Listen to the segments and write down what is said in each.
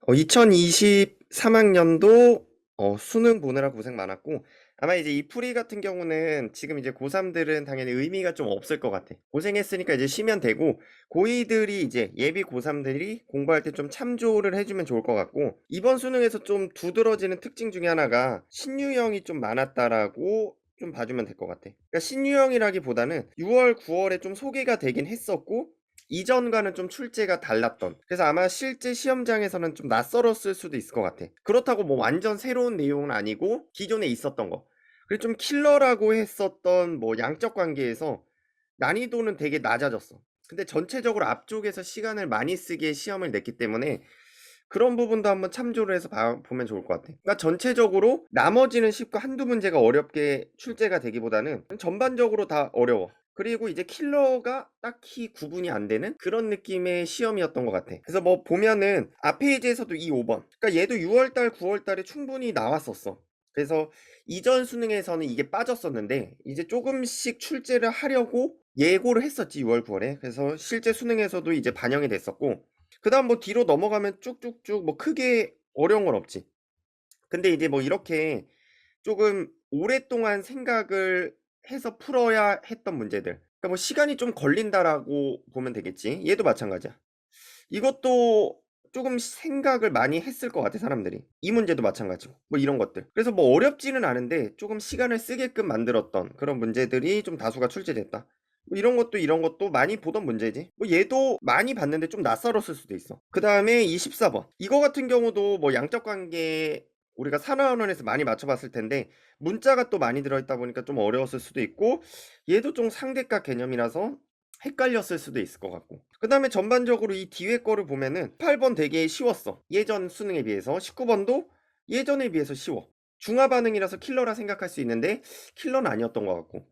2023학년도 수능 보느라 고생 많았고, 아마 이제 이 풀이 같은 경우는 지금 이제 고3들은 당연히 의미가 좀 없을 것 같아. 고생했으니까 이제 쉬면 되고, 고2들이 이제 예비 고3들이 공부할 때 좀 참조를 해주면 좋을 것 같고, 이번 수능에서 좀 두드러지는 특징 중에 하나가 신유형이 좀 많았다라고 좀 봐주면 될 것 같아. 그러니까 신유형이라기보다는 6월, 9월에 좀 소개가 되긴 했었고, 이전과는 좀 출제가 달랐던, 그래서 아마 실제 시험장에서는 좀 낯설었을 수도 있을 것 같아. 그렇다고 뭐 완전 새로운 내용은 아니고 기존에 있었던 거, 그리고 좀 킬러라고 했었던 뭐 양적 관계에서 난이도는 되게 낮아졌어. 근데 전체적으로 앞쪽에서 시간을 많이 쓰기에 시험을 냈기 때문에 그런 부분도 한번 참조를 해서 보면 좋을 것 같아. 그러니까 전체적으로 나머지는 쉽고 한두 문제가 어렵게 출제가 되기보다는 전반적으로 다 어려워. 그리고 이제 킬러가 딱히 구분이 안 되는 그런 느낌의 시험이었던 것 같아. 그래서 뭐 보면은 앞 페이지에서도 이 5번, 그러니까 얘도 6월달 9월달에 충분히 나왔었어. 그래서 이전 수능에서는 이게 빠졌었는데 이제 조금씩 출제를 하려고 예고를 했었지, 6월 9월에. 그래서 실제 수능에서도 이제 반영이 됐었고, 그 다음 뭐 뒤로 넘어가면 쭉쭉쭉 뭐 크게 어려운 건 없지. 근데 이제 뭐 이렇게 조금 오랫동안 생각을 해서 풀어야 했던 문제들, 그러니까 뭐 시간이 좀 걸린다라고 보면 되겠지. 얘도 마찬가지야. 이것도 조금 생각을 많이 했을 것 같아, 사람들이. 이 문제도 마찬가지고 뭐 이런 것들. 그래서 뭐 어렵지는 않은데 조금 시간을 쓰게끔 만들었던 그런 문제들이 좀 다수가 출제됐다. 뭐 이런 것도 많이 보던 문제지. 뭐 얘도 많이 봤는데 좀 낯설었을 수도 있어. 그 다음에 24번 이거 같은 경우도 뭐 양적 관계 우리가 산화원에서 많이 맞춰봤을 텐데 문자가 또 많이 들어있다 보니까 좀 어려웠을 수도 있고, 얘도 좀 상대값 개념이라서 헷갈렸을 수도 있을 것 같고, 그 다음에 전반적으로 이 뒤에 거를 보면은 8번 되게 쉬웠어. 예전 수능에 비해서. 19번도 예전에 비해서 쉬워. 중화 반응이라서 킬러라 생각할 수 있는데 킬러는 아니었던 것 같고,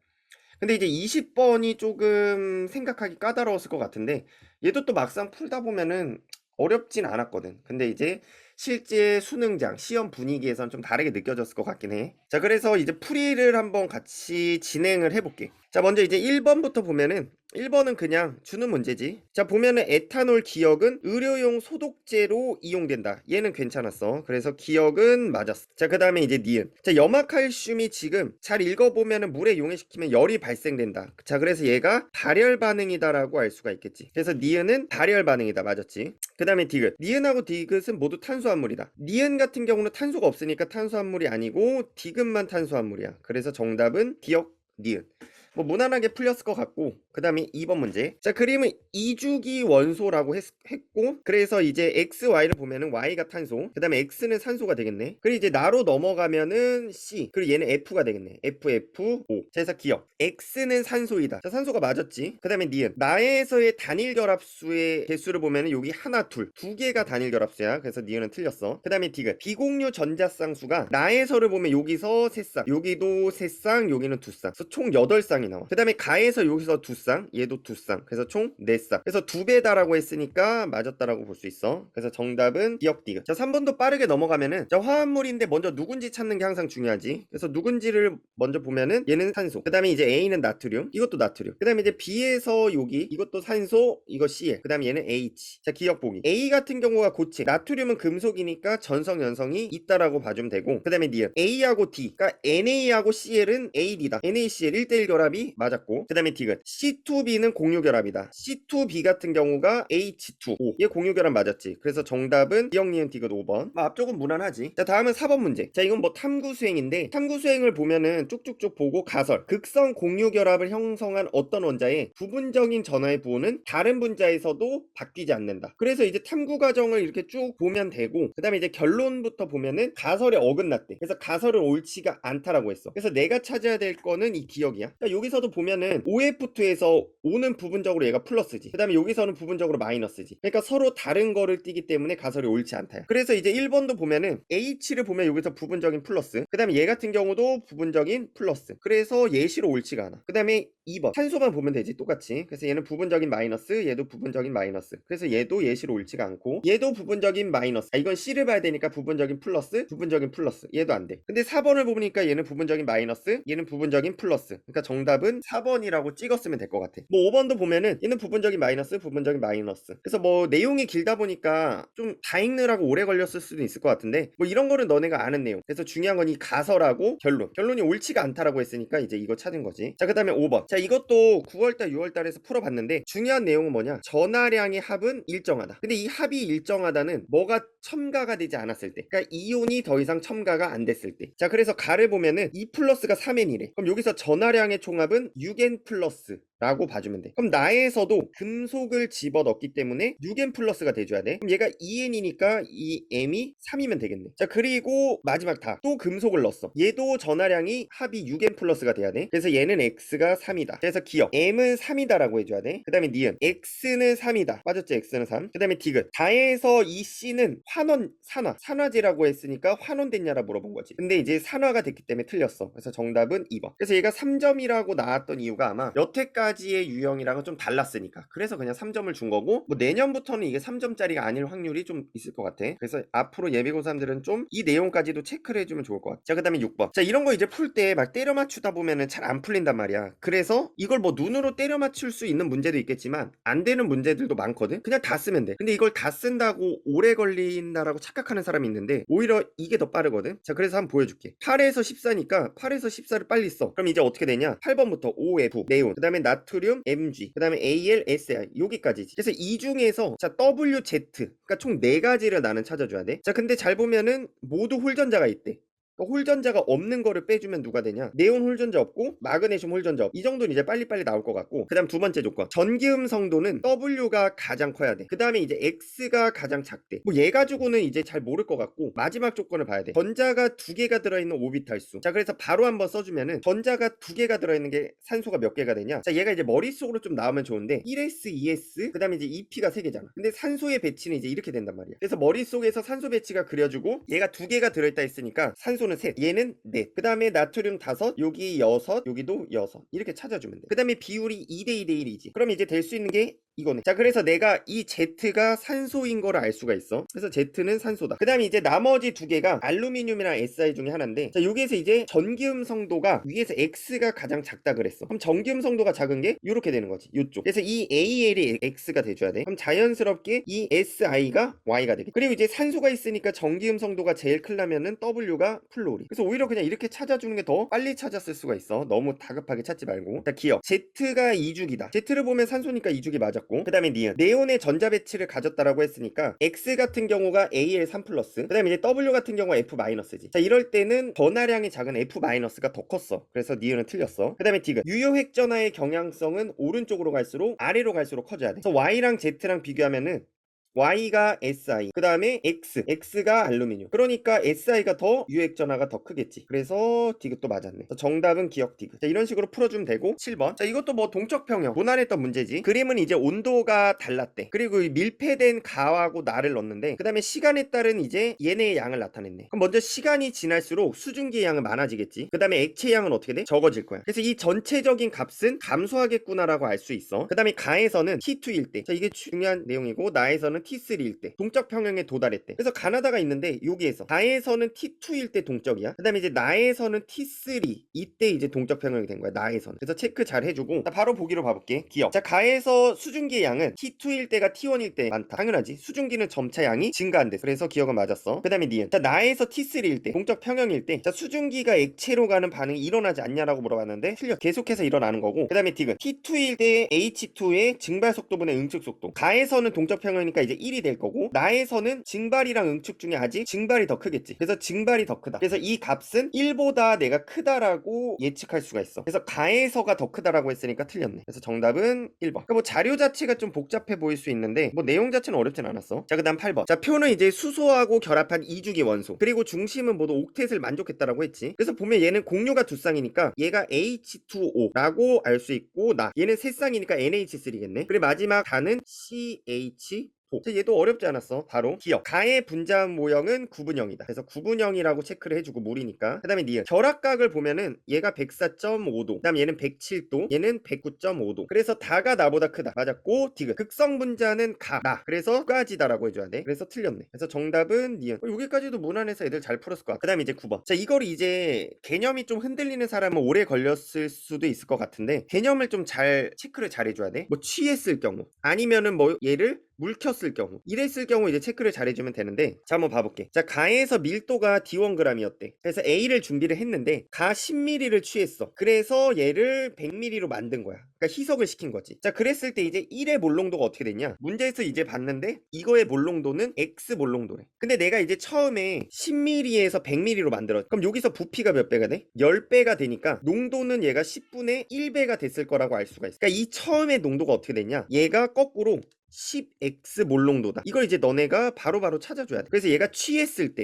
근데 이제 20번이 조금 생각하기 까다로웠을 것 같은데 얘도 또 막상 풀다 보면은 어렵진 않았거든. 근데 이제 실제 수능장 시험 분위기에선 좀 다르게 느껴졌을 것 같긴 해. 자, 그래서 이제 풀이를 한번 같이 진행을 해볼게. 자, 먼저 이제 1번부터 보면은 1번은 그냥 주는 문제지. 자, 보면은 에탄올 기억은 의료용 소독제로 이용된다. 얘는 괜찮았어. 그래서 기억은 맞았어. 자, 그 다음에 이제 니은. 자, 염화칼슘이 지금 잘 읽어보면은 물에 용해시키면 열이 발생된다. 자, 그래서 얘가 발열 반응이다라고 알 수가 있겠지. 그래서 니은은 발열 반응이다. 맞았지. 그 다음에 디귿. 니은하고 디귿은 모두 탄수화물이다. 니은 같은 경우는 탄소가 없으니까 탄수화물이 아니고 디귿만 탄수화물이야. 그래서 정답은 기억 니은. 뭐 무난하게 풀렸을 것 같고, 그 다음에 2번 문제. 자, 그림은 이주기 원소라고 했고, 그래서 이제 XY를 보면은 Y가 탄소, 그 다음에 X는 산소가 되겠네. 그리고 이제 나로 넘어가면은 C, 그리고 얘는 F가 되겠네. FFO. 자, 그래서 기억. X는 산소이다. 자, 산소가 맞았지. 그 다음에 니은. 나에서의 단일 결합수의 개수를 보면은 여기 하나, 두 개가 단일 결합수야. 그래서 니은은 틀렸어. 그 다음에 디귿. 비공유 전자쌍수가 나에서를 보면 여기서 세 쌍, 여기도 세 쌍, 여기는 두 쌍. 그래서 총 8쌍이 나와. 그 다음에 가에서 여기서 두 쌍, 얘도 두 쌍. 그래서 총 4쌍. 그래서 2배다라고 했으니까 맞았다라고 볼 수 있어. 그래서 정답은 기억 디귿. 자, 3번도 빠르게 넘어가면은, 자, 화합물인데 먼저 누군지 찾는 게 항상 중요하지. 그래서 누군지를 먼저 보면은 얘는 산소. 그 다음에 이제 A는 나트륨. 이것도 나트륨. 그 다음에 이제 B에서 여기 이것도 산소, 이거 C에. 그 다음에 얘는 H. 자, 기억 보기. A 같은 경우가 고체. 나트륨은 금속이니까 전성 연성이 있다라고 봐주면 되고, 그 다음에 니은. A하고 D. 그러니까 NA하고 CL은 AD다. NaCl 1대1 결합이 맞았고, 그 다음에 디귿. C2B는 공유 결합이다. C2B 같은 경우가 H2O. 얘 공유 결합 맞았지. 그래서 정답은 기억 니은 디귿 5번. 앞쪽은 무난하지. 자, 다음은 4번 문제. 자, 이건 뭐 탐구 수행인데, 탐구 수행을 보면은 쭉쭉쭉 보고 가설. 극성 공유 결합을 형성한 어떤 원자의 부분적인 전하의 부호는 다른 분자에서도 바뀌지 않는다. 그래서 이제 탐구 과정을 이렇게 쭉 보면 되고, 그 다음에 이제 결론부터 보면은 가설에 어긋났대. 그래서 가설은 옳지가 않다라고 했어. 그래서 내가 찾아야 될 거는 이 기억이야. 그러니까 여기서도 보면은 OF2에서 O는 부분적으로 얘가 플러스지. 그 다음에 여기서는 부분적으로 마이너스지. 그러니까 서로 다른 거를 띠기 때문에 가설이 옳지 않다요. 그래서 이제 1번도 보면은 H를 보면 여기서 부분적인 플러스, 그 다음에 얘 같은 경우도 부분적인 플러스. 그래서 예시로 옳지가 않아. 그 다음에 2번 탄소만 보면 되지, 똑같이. 그래서 얘는 부분적인 마이너스, 얘도 부분적인 마이너스. 그래서 얘도 예시로 옳지가 않고, 얘도 부분적인 마이너스. 이건 C를 봐야 되니까 부분적인 플러스, 부분적인 플러스. 얘도 안 돼. 근데 4번을 보니까 얘는 부분적인 마이너스, 얘는 부분적인 플러스. 그러니까 정답은 4번이라고 찍었으면 될 것 같아. 뭐 5번도 보면은 얘는 부분적인 마이너스, 부분적인 마이너스. 그래서 뭐 내용이 길다 보니까 좀 다 읽느라고 오래 걸렸을 수도 있을 것 같은데 뭐 이런 거는 너네가 아는 내용. 그래서 중요한 건 이 가설하고 결론이 옳지가 않다라고 했으니까 이제 이거 찾은 거지. 자, 그다음에 5번. 자, 이것도 9월달 6월달에서 풀어봤는데 중요한 내용은 뭐냐, 전하량의 합은 일정하다. 근데 이 합이 일정하다는 뭐가 첨가가 되지 않았을 때, 그러니까 이온이 더 이상 첨가가 안 됐을 때. 자, 그래서 가를 보면은 2 플러스가 3n이래. 그럼 여기서 전하량의 총합은 6n 플러스 라고 봐주면 돼. 그럼 나에서도 금속을 집어넣기 때문에 6n 플러스가 돼줘야 돼. 그럼 얘가 2n이니까 이 m이 3이면 되겠네. 자, 그리고 마지막 다 또 금속을 넣었어. 얘도 전하량이 합이 6n 플러스가 돼야 돼. 그래서 얘는 x가 3이다. 그래서 기억 m은 3이다라고 해줘야 돼. 그 다음에 니은 x는 3이다. 빠졌지? x는 3. 그 다음에 디귿 다에서 이 c는 환원 산화제라고 했으니까 환원됐냐라 물어본 거지. 근데 이제 산화가 됐기 때문에 틀렸어. 그래서 정답은 2번. 그래서 얘가 3점이라고 나왔던 이유가 아마 여태까지의 유형이랑은 좀 달랐으니까, 그래서 그냥 3점을 준 거고, 뭐 내년부터는 이게 3점짜리가 아닐 확률이 좀 있을 것 같아. 그래서 앞으로 예비고3들은 좀 이 내용까지도 체크를 해주면 좋을 것 같아. 자, 그 다음에 6번. 자, 이런 거 이제 풀 때 막 때려 맞추다 보면은 잘 안 풀린단 말이야. 그래서 이걸 뭐 눈으로 때려 맞출 수 있는 문제도 있겠지만 안 되는 문제들도 많거든. 그냥 다 쓰면 돼. 근데 이걸 다 쓴다고 오래 걸린다라고 착각하는 사람이 있는데 오히려 이게 더 빠르거든. 자, 그래서 한번 보여줄게. 8에서 14니까 8에서 14를 빨리 써. 그럼 이제 어떻게 되냐, 8번부터 OF 네온, 그 다음에 나트륨 Mg, 그 다음에 AL SI 여기까지지. 그래서 이 중에서 자 WZ, 그러니까 총 4가지를 나는 찾아줘야 돼. 자, 근데 잘 보면은 모두 홀전자가 있대. 그러니까 홀전자가 없는 거를 빼주면 누가 되냐, 네온 홀전자 없고 마그네슘 홀전자 없. 이 정도는 이제 빨리빨리 나올 것 같고, 그 다음 두 번째 조건, 전기음 성도는 W가 가장 커야 돼. 그 다음에 이제 X가 가장 작대. 뭐 얘 가지고는 이제 잘 모를 것 같고 마지막 조건을 봐야 돼. 전자가 2개가 들어있는 오비탈 수. 자, 그래서 바로 한번 써주면은 전자가 2개가 들어있는 게 산소가 몇 개가 되냐, 자 얘가 이제 머릿속으로 좀 나오면 좋은데 1s 2s 그 다음에 이제 2p가 3개잖아. 근데 산소의 배치는 이제 이렇게 된단 말이야. 그래서 머릿속에서 산소 배치가 그려주고 얘가 2개가 들어있다 했으니까 산소는 셋, 얘는 넷, 그 다음에 나트륨 5, 여기 6, 여기도 6, 이렇게 찾아주면 돼. 그 다음에 비율이 2대2대 1이지. 그럼 이제 될 수 있는 게 이거네. 자, 그래서 내가 이 Z가 산소인 거를 알 수가 있어. 그래서 Z는 산소다. 그 다음에 이제 나머지 2개가 알루미늄이랑 SI 중에 하나인데, 자 여기에서 이제 전기음 성도가 위에서 X가 가장 작다 그랬어. 그럼 전기음 성도가 작은 게 이렇게 되는 거지, 요쪽. 그래서 이 AL이 X가 돼줘야 돼. 그럼 자연스럽게 이 SI가 Y가 되겠지. 그리고 이제 산소가 있으니까 전기음 성도가 제일 크려면은 W가 플로리. 그래서 오히려 그냥 이렇게 찾아주는 게 더 빨리 찾았을 수가 있어. 너무 다급하게 찾지 말고. 자, 기억 Z가 2죽이다. Z를 보면 산소니까 2죽이 맞았고, 그 다음에 니은 네온의 전자 배치를 가졌다라고 했으니까 X 같은 경우가 AL3 플러스, 그 다음에 이제 W 같은 경우가 F 마이너스지. 자, 이럴 때는 전하량이 작은 F 마이너스가 더 컸어. 그래서 니은은 틀렸어. 그 다음에 디귿 유효핵 전하의 경향성은 오른쪽으로 갈수록 아래로 갈수록 커져야 돼. 그래서 Y랑 Z랑 비교하면은 Y가 SI, 그 다음에 X가 알루미늄. 그러니까 SI가 더 유액 전하가 더 크겠지. 그래서 디귿도 맞았네. 정답은 기억 디귿. 자, 이런 식으로 풀어주면 되고, 7번. 자, 이것도 뭐 동적 평형 고난했던 문제지. 그림은 이제 온도가 달랐대. 그리고 이 밀폐된 가하고 나를 넣었는데 그 다음에 시간에 따른 이제 얘네의 양을 나타냈네. 그럼 먼저 시간이 지날수록 수증기의 양은 많아지겠지. 그 다음에 액체 양은 어떻게 돼? 적어질 거야. 그래서 이 전체적인 값은 감소하겠구나라고 알 수 있어. 그 다음에 가에서는 T2일 때, 자 이게 중요한 내용이고, 나에서는 T3일 때 동적 평형에 도달했대. 그래서 가나다가 있는데 여기에서 가에서는 T2일 때 동적이야. 그 다음에 이제 나에서는 T3 이때 이제 동적 평형이 된 거야, 나에서는. 그래서 체크 잘 해주고, 자 바로 보기로 봐볼게. 기억. 자, 가에서 수증기의 양은 T2일 때가 T1일 때 많다. 당연하지. 수증기는 점차 양이 증가한대. 그래서 기억은 맞았어. 그 다음에 니은. 자, 나에서 T3일 때 동적 평형일 때, 자 수증기가 액체로 가는 반응이 일어나지 않냐라고 물어봤는데 틀려. 계속해서 일어나는 거고, 그 다음에 디귿 T2일 때 H2의 증발 속도분의 응축 속도. 가에서는 동적 평형이니까 이제 1이 될 거고, 나에서는 증발이랑 응축 중에 아직 증발이 더 크겠지. 그래서 증발이 더 크다. 그래서 이 값은 1보다 내가 크다라고 예측할 수가 있어. 그래서 가에서가 더 크다라고 했으니까 틀렸네. 그래서 정답은 1번. 그러니까 뭐 자료 자체가 좀 복잡해 보일 수 있는데 뭐 내용 자체는 어렵진 않았어. 자, 그 다음 8번. 자, 표는 이제 수소하고 결합한 이주기 원소, 그리고 중심은 모두 옥텟을 만족했다라고 했지. 그래서 보면 얘는 공유가 두 쌍이니까 얘가 H2O라고 알 수 있고, 얘는 세 쌍이니까 NH3겠네. 그리고 마지막 단은 CH 도. 자, 얘도 어렵지 않았어. 바로 기억. 가의 분자음 모형은 구분형이다. 그래서 구분형이라고 체크를 해주고 물이니까. 그 다음에 니은. 결합각을 보면은 얘가 104.5도. 그 다음 얘는 107도. 얘는 109.5도. 그래서 다가 나보다 크다. 맞았고 디귿. 극성 분자는 가. 나. 그래서 두 가지다라고 해줘야 돼. 그래서 틀렸네. 그래서 정답은 니은. 여기까지도 무난해서 애들 잘 풀었을 것 같아. 그 다음에 이제 9번. 자, 이거를 이제 개념이 좀 흔들리는 사람은 오래 걸렸을 수도 있을 것 같은데 개념을 좀 잘 체크를 잘 해줘야 돼. 뭐 취했을 경우 아니면은 뭐 얘를 물켰을 경우 이랬을 경우 이제 체크를 잘 해주면 되는데 자 한번 봐볼게. 자, 가에서 밀도가 D1g이었대. 그래서 A를 준비를 했는데 가 10ml를 취했어. 그래서 얘를 100ml로 만든 거야. 그러니까 희석을 시킨 거지. 자, 그랬을 때 이제 1의 몰농도가 어떻게 됐냐, 문제에서 이제 봤는데 이거의 몰농도는 X 몰농도래. 근데 내가 이제 처음에 10ml에서 100ml로 만들어. 그럼 여기서 부피가 몇 배가 돼? 10배가 되니까 농도는 얘가 10분의 1배가 됐을 거라고 알 수가 있어. 그러니까 이 처음에 농도가 어떻게 됐냐, 얘가 거꾸로 10x 몰농도다. 이걸 이제 너네가 바로바로 찾아줘야 돼. 그래서 얘가 취했을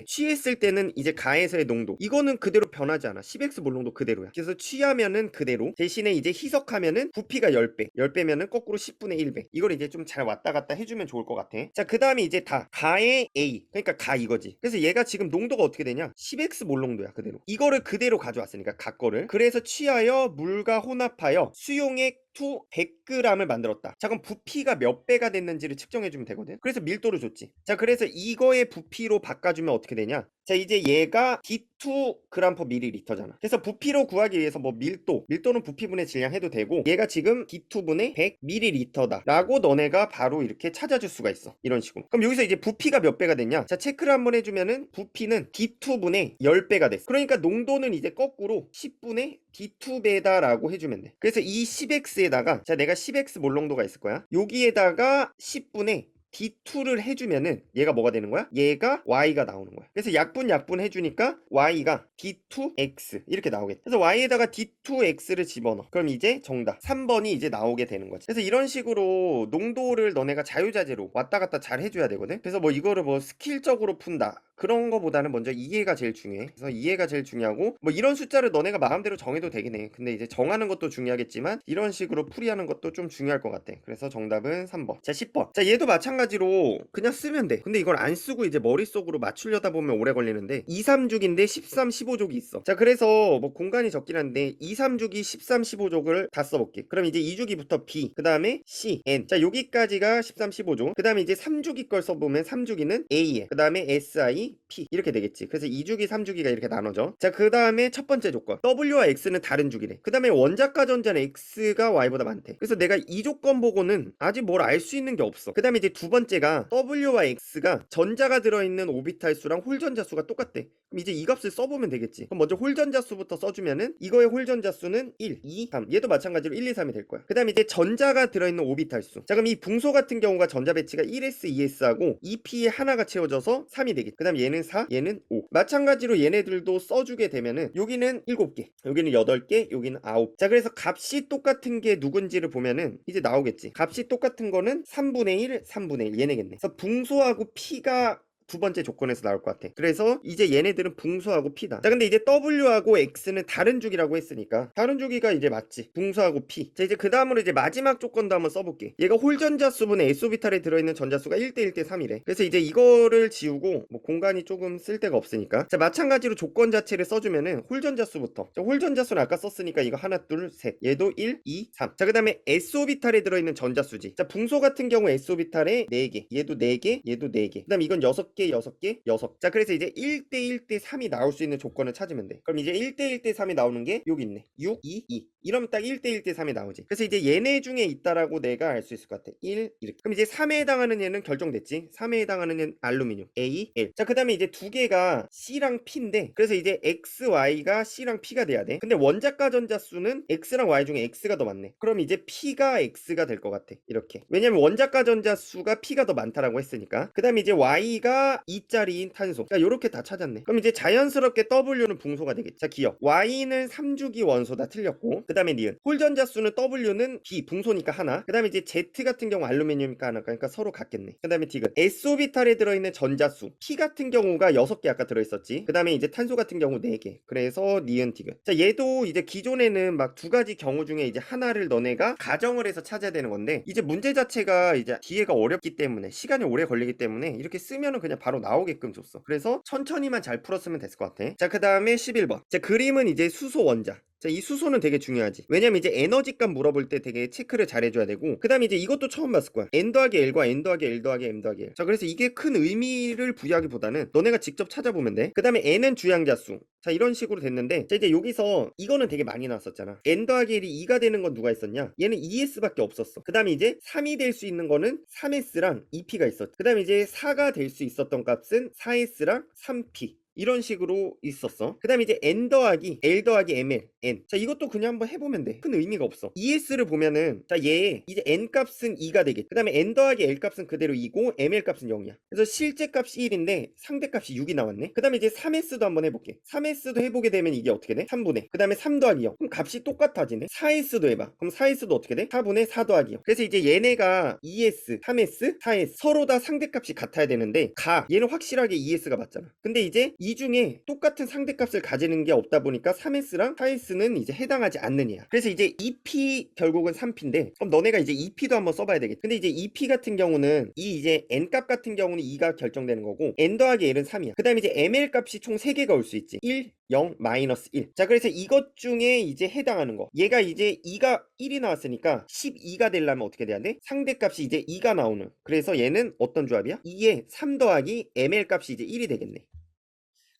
때는 이제 가에서의 농도 이거는 그대로 변하지 않아. 10x 몰농도 그대로야. 그래서 취하면은 그대로, 대신에 이제 희석하면은 부피가 10배 10배면은 거꾸로 10분의 1배. 이걸 이제 좀 잘 왔다 갔다 해주면 좋을 것 같아. 자, 그 다음에 이제 다 가의 A, 그러니까 가 이거지. 그래서 얘가 지금 농도가 어떻게 되냐, 10x 몰농도야. 그대로 이거를 그대로 가져왔으니까 가 거를. 그래서 취하여 물과 혼합하여 수용액 100g을 만들었다. 자, 그럼 부피가 몇 배가 됐는지를 측정해주면 되거든. 그래서 밀도를 줬지. 자, 그래서 이거의 부피로 바꿔주면 어떻게 되냐, 자, 이제 얘가 D2g/ml잖아. 그래서 부피로 구하기 위해서 뭐 밀도는 부피분의 질량 해도 되고 얘가 지금 D2분의 100ml다 라고 너네가 바로 이렇게 찾아줄 수가 있어. 이런 식으로. 그럼 여기서 이제 부피가 몇 배가 됐냐, 자, 체크를 한번 해주면은 부피는 D2분의 10배가 됐어. 그러니까 농도는 이제 거꾸로 10분의 D2배다 라고 해주면 돼. 그래서 이 10x에다가, 자, 내가 10x 몰농도가 있을 거야. 여기에다가 10분의 D2를 해주면은 얘가 뭐가 되는 거야? 얘가 Y가 나오는 거야. 그래서 약분 해주니까 Y가 D2X 이렇게 나오겠다. 그래서 Y에다가 D2X를 집어넣어. 그럼 이제 정답 3번이 이제 나오게 되는 거지. 그래서 이런 식으로 농도를 너네가 자유자재로 왔다 갔다 잘 해줘야 되거든. 그래서 뭐 이거를 뭐 스킬적으로 푼다 그런 거보다는 먼저 이해가 제일 중요해. 그래서 이해가 제일 중요하고 뭐 이런 숫자를 너네가 마음대로 정해도 되긴 해. 근데 이제 정하는 것도 중요하겠지만 이런 식으로 풀이하는 것도 좀 중요할 것 같아. 그래서 정답은 3번. 자, 10번. 자, 얘도 마찬가지로 그냥 쓰면 돼. 근데 이걸 안 쓰고 이제 머릿속으로 맞추려다 보면 오래 걸리는데 2, 3족인데 13, 15족이 있어. 자, 그래서 뭐 공간이 적긴 한데 2, 3족이 13, 15족을 다 써볼게. 그럼 이제 2주기부터 B, 그 다음에 C, N. 자, 여기까지가 13, 15족. 그 다음에 이제 3주기 걸 써보면 3주기는 A에, 그 다음에 SI, P 이렇게 되겠지. 그래서 2주기 3주기가 이렇게 나눠져. 자, 그 다음에 첫 번째 조건 W와 X는 다른 주기래. 그 다음에 원자과 전자는 X가 Y보다 많대. 그래서 내가 이 조건 보고는 아직 뭘 알 수 있는 게 없어. 그 다음에 이제 두 번째가 W와 X가 전자가 들어있는 오비탈 수랑 홀전자 수가 똑같대. 그럼 이제 이 값을 써보면 되겠지. 그럼 먼저 홀전자 수부터 써주면은 이거의 홀전자 수는 1, 2, 3. 얘도 마찬가지로 1, 2, 3이 될 거야. 그 다음에 이제 전자가 들어있는 오비탈 수. 자, 그럼 이 붕소 같은 경우가 전자 배치가 1s, 2s하고 2p에 하나가 채워져서 3이 되겠지. 그 다음 얘는 4, 얘는 5. 마찬가지로 얘네들도 써주게 되면은 여기는 7개, 여기는 8개, 여기는 9. 자, 그래서 값이 똑같은 게 누군지를 보면은 이제 나오겠지. 값이 똑같은 거는 3분의 1, 3분의 1 얘네겠네. 그래서 붕소하고 P가 두 번째 조건에서 나올 것 같아. 그래서 이제 얘네들은 붕소하고 P다. 자, 근데 이제 W하고 X는 다른 주기라고 했으니까 다른 주기가 이제 맞지. 붕소하고 P. 자, 이제 그 다음으로 이제 마지막 조건도 한번 써볼게. 얘가 홀전자 수분의 S오비탈에 들어있는 전자수가 1대 1대 3이래. 그래서 이제 이거를 지우고 뭐 공간이 조금 쓸 데가 없으니까, 자, 마찬가지로 조건 자체를 써주면은 홀전자 수부터. 자, 홀전자 수는 아까 썼으니까 이거 하나, 둘, 셋. 얘도 1, 2, 3. 자, 그 다음에 S오비탈에 들어있는 전자수지. 자, 붕소 같은 경우 S오비탈에 4개, 얘도 4개, 얘도 4개. 그 다음 이건 6개, 6개, 6. 자, 그래서 이제 1대 1대 3이 나올 수 있는 조건을 찾으면 돼. 그럼 이제 1대 1대 3이 나오는 게 여기 있네. 6, 2, 2. 이러면 딱 1대 1대 3이 나오지. 그래서 이제 얘네 중에 있다라고 내가 알 수 있을 것 같아. 1, 이렇게. 그럼 이제 3에 해당하는 얘는 결정됐지. 3에 해당하는 얘는 알루미늄. A, L. 자, 그 다음에 이제 두 개가 C랑 P인데, 그래서 이제 X, Y가 C랑 P가 돼야 돼. 근데 원자과 전자 수는 X랑 Y 중에 X가 더 많네. 그럼 이제 P가 X가 될 것 같아. 이렇게. 왜냐면 원자과 전자 수가 P가 더 많다라고 했으니까. 그 다음에 이제 Y가 T가 2짜리인 탄소. 그러니까 요렇게 다 찾았네. 그럼 이제 자연스럽게 W는 붕소가 되겠지. 자, 기억. Y는 3주기 원소다 틀렸고, 그 다음에 니은. 홀전자 수는 W는 B, 붕소니까 하나. 그 다음에 이제 Z 같은 경우 알루미늄이니까 하나. 그러니까 서로 같겠네. 그 다음에 디귿. S오비탈에 들어있는 전자수. P 같은 경우가 6개 아까 들어있었지. 그 다음에 이제 탄소 같은 경우 4개. 그래서 니은 디귿. 자, 얘도 이제 기존에는 막 2가지 경우 중에 이제 하나를 너네가 가정을 해서 찾아야 되는 건데, 이제 문제 자체가 이제 뒤에가 어렵기 때문에, 시간이 오래 걸리기 때문에 이렇게 쓰면은 그냥 바로 나오게끔 줬어. 그래서 천천히만 잘 풀었으면 됐을 것 같아. 자, 그 다음에 11번. 자, 그림은 이제 수소 원자. 자, 이 수소는 되게 중요하지. 왜냐면 이제 에너지값 물어볼 때 되게 체크를 잘 해줘야 되고, 그 다음에 이제 이것도 처음 봤을 거야. n 더하기 l과 n 더하기 l 더하기 m 더하기 l. 자, 그래서 이게 큰 의미를 부여하기보다는 너네가 직접 찾아보면 돼. 그 다음에 n은 주양자수. 자, 이런 식으로 됐는데, 자, 이제 여기서 이거는 되게 많이 나왔었잖아. n 더하기 l이 2가 되는 건 누가 있었냐? 얘는 2s밖에 없었어. 그 다음에 이제 3이 될 수 있는 거는 3s랑 2p가 있었지. 그 다음에 이제 4가 될 수 있었던 값은 4s랑 3p. 이런 식으로 있었어. 그 다음에 이제 n 더하기 l 더하기 ml n. 자, 이것도 그냥 한번 해보면 돼. 큰 의미가 없어. ES를 보면은, 자, 얘 이제 n 값은 2가 되겠지. 그 다음에 n 더하기 l 값은 그대로 2고 ml 값은 0이야. 그래서 실제 값이 1인데 상대 값이 6이 나왔네. 그 다음에 이제 3s도 한번 해볼게. 3s도 해보게 되면 이게 어떻게 돼? 3분의. 그 다음에 3 더하기 0. 그럼 값이 똑같아지네. 4s도 해봐. 그럼 4s도 어떻게 돼? 4분의 4 더하기 0. 그래서 이제 얘네가 2s, 3s, 4s 서로 다 상대 값이 같아야 되는데, 얘는 확실하게 2s가 맞잖아. 근데 이제 이 중에 똑같은 상대값을 가지는 게 없다 보니까 3s랑 4s는 이제 해당하지 않는 애야. 그래서 이제 2p 결국은 3p인데, 그럼 너네가 이제 2p도 한번 써봐야 되겠다. 근데 이제 2p 같은 경우는 이 이제 n값 같은 경우는 2가 결정되는 거고, n 더하기 l은 3이야. 그 다음에 이제 ml 값이 총 3개가 올 수 있지. 1, 0, 마이너스 1. 자, 그래서 이것 중에 이제 해당하는 거. 얘가 이제 2가 1이 나왔으니까 12가 되려면 어떻게 돼야 돼? 상대값이 이제 2가 나오는. 그래서 얘는 어떤 조합이야? 2에 3 더하기 ml 값이 이제 1이 되겠네.